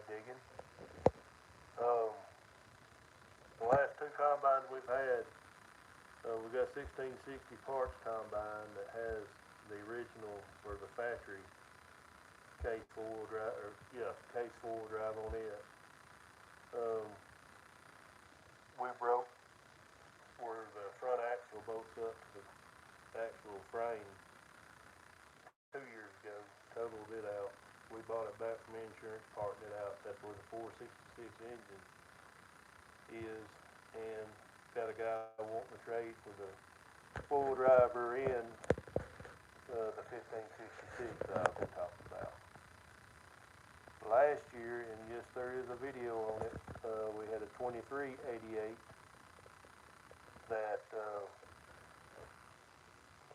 Digging. The last 2 combines we've had, we got 1660 parts combine that has the original or the factory case 4-wheel drive, case 4-wheel drive on it. We broke where the front axle bolts up to the actual frame 2 years ago. Totaled it out. We bought it back from insurance, parted it out. That's where the 466 engine is, and got a guy wanting to trade for the 4-wheel driver in the 1566 that I've been talking about. Last year, and yes, there is a video on it, we had a 2388 that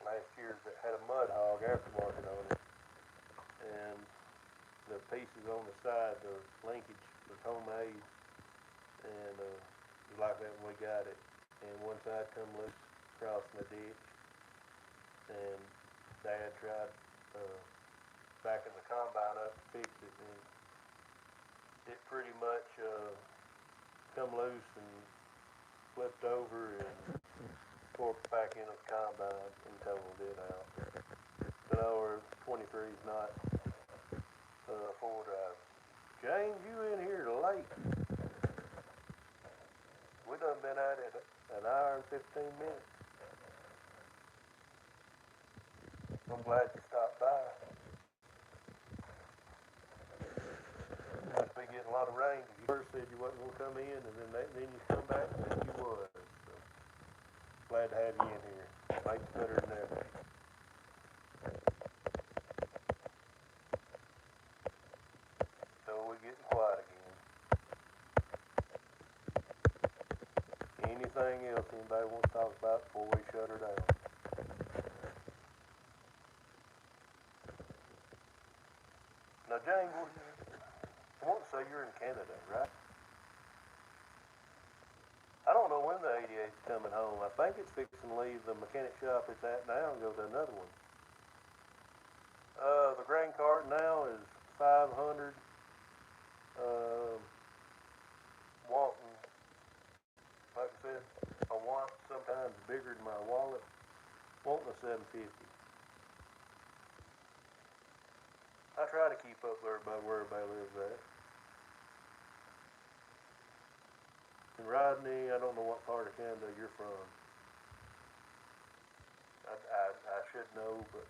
last year that had a mud hog aftermarket on it, and the pieces on the side, the linkage was homemade, and it was like that when we got it. And one side come loose crossing the ditch, and Dad tried backing the combine up to fix it, and it pretty much come loose and flipped over and tore back into the combine and totaled it out. So now we're 23's not four driving. James, you in here late. We done been at it an hour and 15 minutes. I'm glad you stopped by. You must be getting a lot of rain. You first said you wasn't going to come in, and then you come back and said you was. So, glad to have you in here. Makes it better than ever. So we're getting quiet again. Anything else anybody wants to talk about before we shut her down? Now, James, I want to say you're in Canada, right? I don't know when the 88's coming home. I think it's fixing to leave the mechanic shop it's at now and go to another one. The grain cart now is 500. Wanting, like I said, I want sometimes bigger than my wallet. Wanting a 750. I try to keep up there by where everybody lives at. And Rodney, I don't know what part of Canada you're from. I should know, but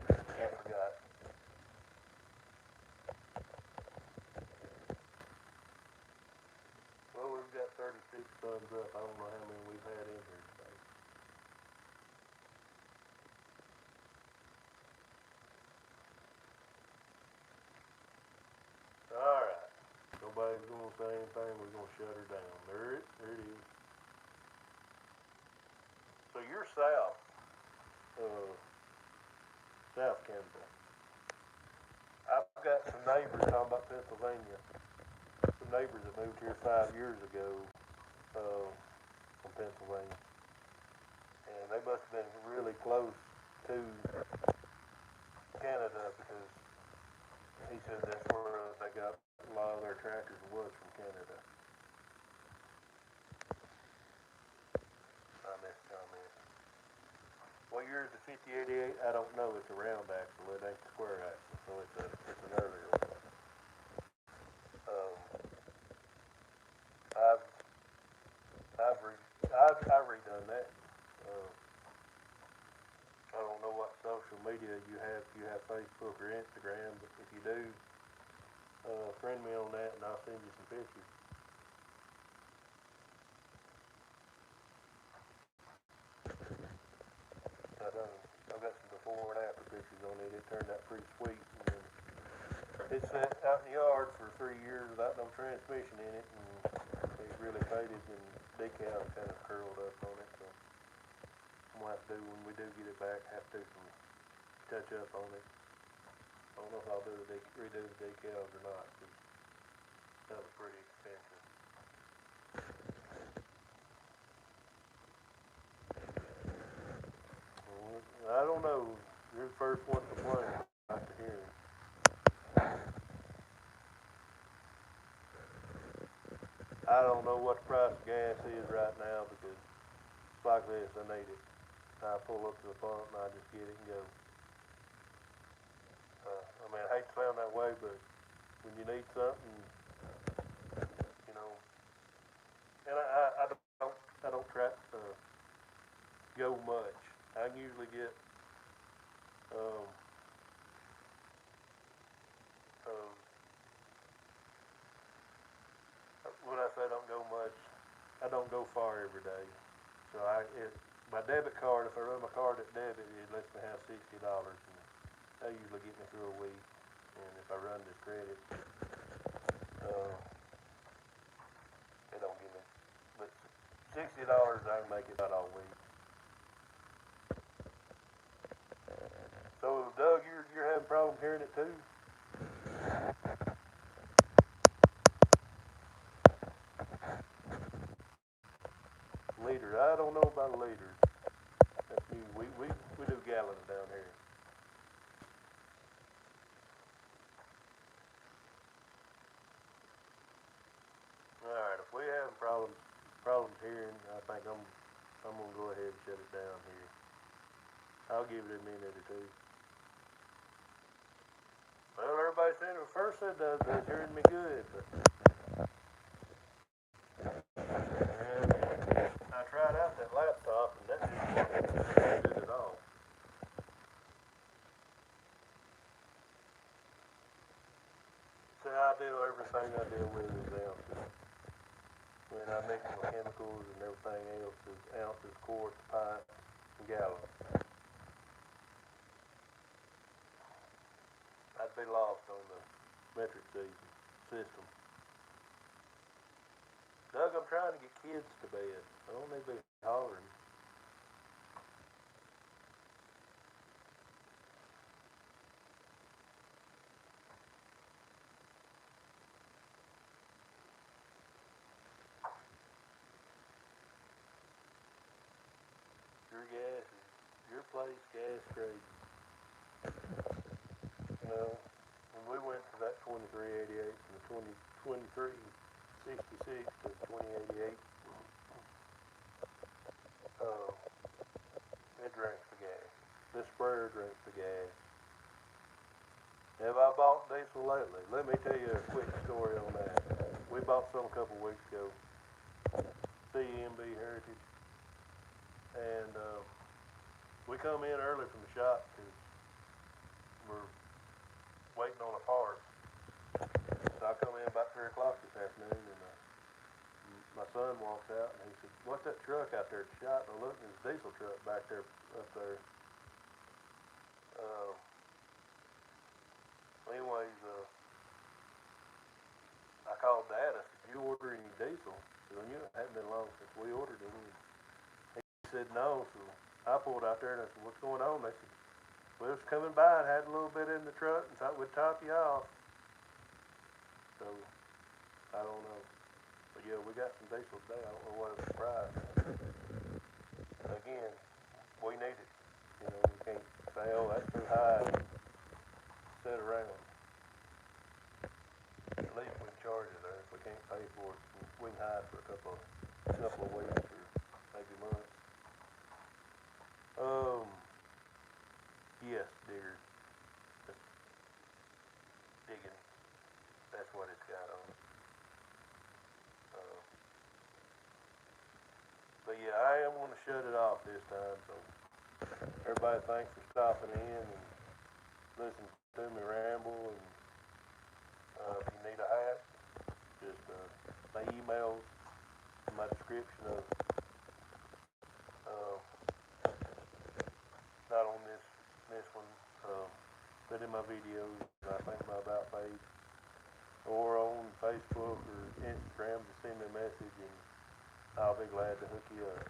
I forgot. Well, we've got 36 thumbs up. I don't know how many we've had in here today. Alright. Nobody's gonna say anything, we're gonna shut her down. There it is. So you're south, South Canada. I've got some neighbors talking about Pennsylvania. Some neighbors that moved here 5 years ago, from Pennsylvania. And they must have been really close to Canada because he said that's where they got a lot of their tractors and woods from Canada. I missed comment. What year is the 5088? I don't know. It's a round axle. It ain't the square axle, so it's an earlier one. I've redone that. I don't know what social media you have. If you have Facebook or Instagram, but if you do, friend me on that, and I'll send you some pictures. I've got some before and after pictures on it. It turned out pretty sweet. And it sat out in the yard for 3 years without no transmission in it, and it really faded, and decal kind of curled up on it. So I'm gonna have to do when we do get it back. Have to do some touch up on it. I don't know if I'll redo the decals or not. That was pretty expensive. I don't know. You're the first one to complain. I like to hear it. I don't know what the price of gas is right now because it's like this. I need it. I pull up to the pump and I just get it and go. I mean, I hate to sound that way, but when you need something, you know, and I don't try to go much. I can usually get um, when I say don't go much, I don't go far every day. So my debit card, if I run my card at debit, it lets me have $60, and that usually get me through a week. And if I run this credit, it don't give me. But $60, I can make it about all week. So Doug, you're having problems hearing it too? liters. That's new. We do gallons down here. Alright, if we have problems here, I think I'm gonna go ahead and shut it down here. I'll give it a minute or two. Well, everybody said at first said they're hearing me good, but and I tried out that laptop and that didn't work good at all. So I do everything I deal with is ounces. When I mix my chemicals and everything else is ounces, quarts, pints, and gallons. I'd be lost on the metric system. Doug, I'm trying to get kids to bed. I don't need to be hollering. Your gas is, your place gas crazy. You know, when we went to that 2388 and the 2366 to 2088, it drinks the gas. This sprayer drinks the gas. Have I bought diesel lately? Let me tell you a quick story on that. We bought some a couple weeks ago. CMB Heritage. And we come in early from the shop because we're waiting on a part. So I come in about 3 o'clock this afternoon, and my son walks out, and he said, "What's that truck out there at the shop?" And I looked, and there's a diesel truck back there, up there. Anyways, I called Dad. I said, "You order any diesel?" He said, "Well, it hadn't been long since we ordered any." He said, "No." So I pulled out there, and I said, "What's going on?" They said, "We was coming by and had a little bit in the truck and thought we'd top you off." So, I don't know. But yeah, we got some diesel today. I don't know what it's the price. Again, we need it. You know, we can't say, "Oh, that's too high." Sit around. At least we can charge it there. If we can't pay for it, we can hide for a couple of weeks or maybe months. Yes, diggers. Digging. That's what it's got on. But yeah, I am going to shut it off this time. So everybody, thanks for stopping in and listening to me ramble. And if you need a hat, just my emails in my description of not on this one, but in my videos. I think my about page or on Facebook or Instagram, just send me a message and I'll be glad to hook you up.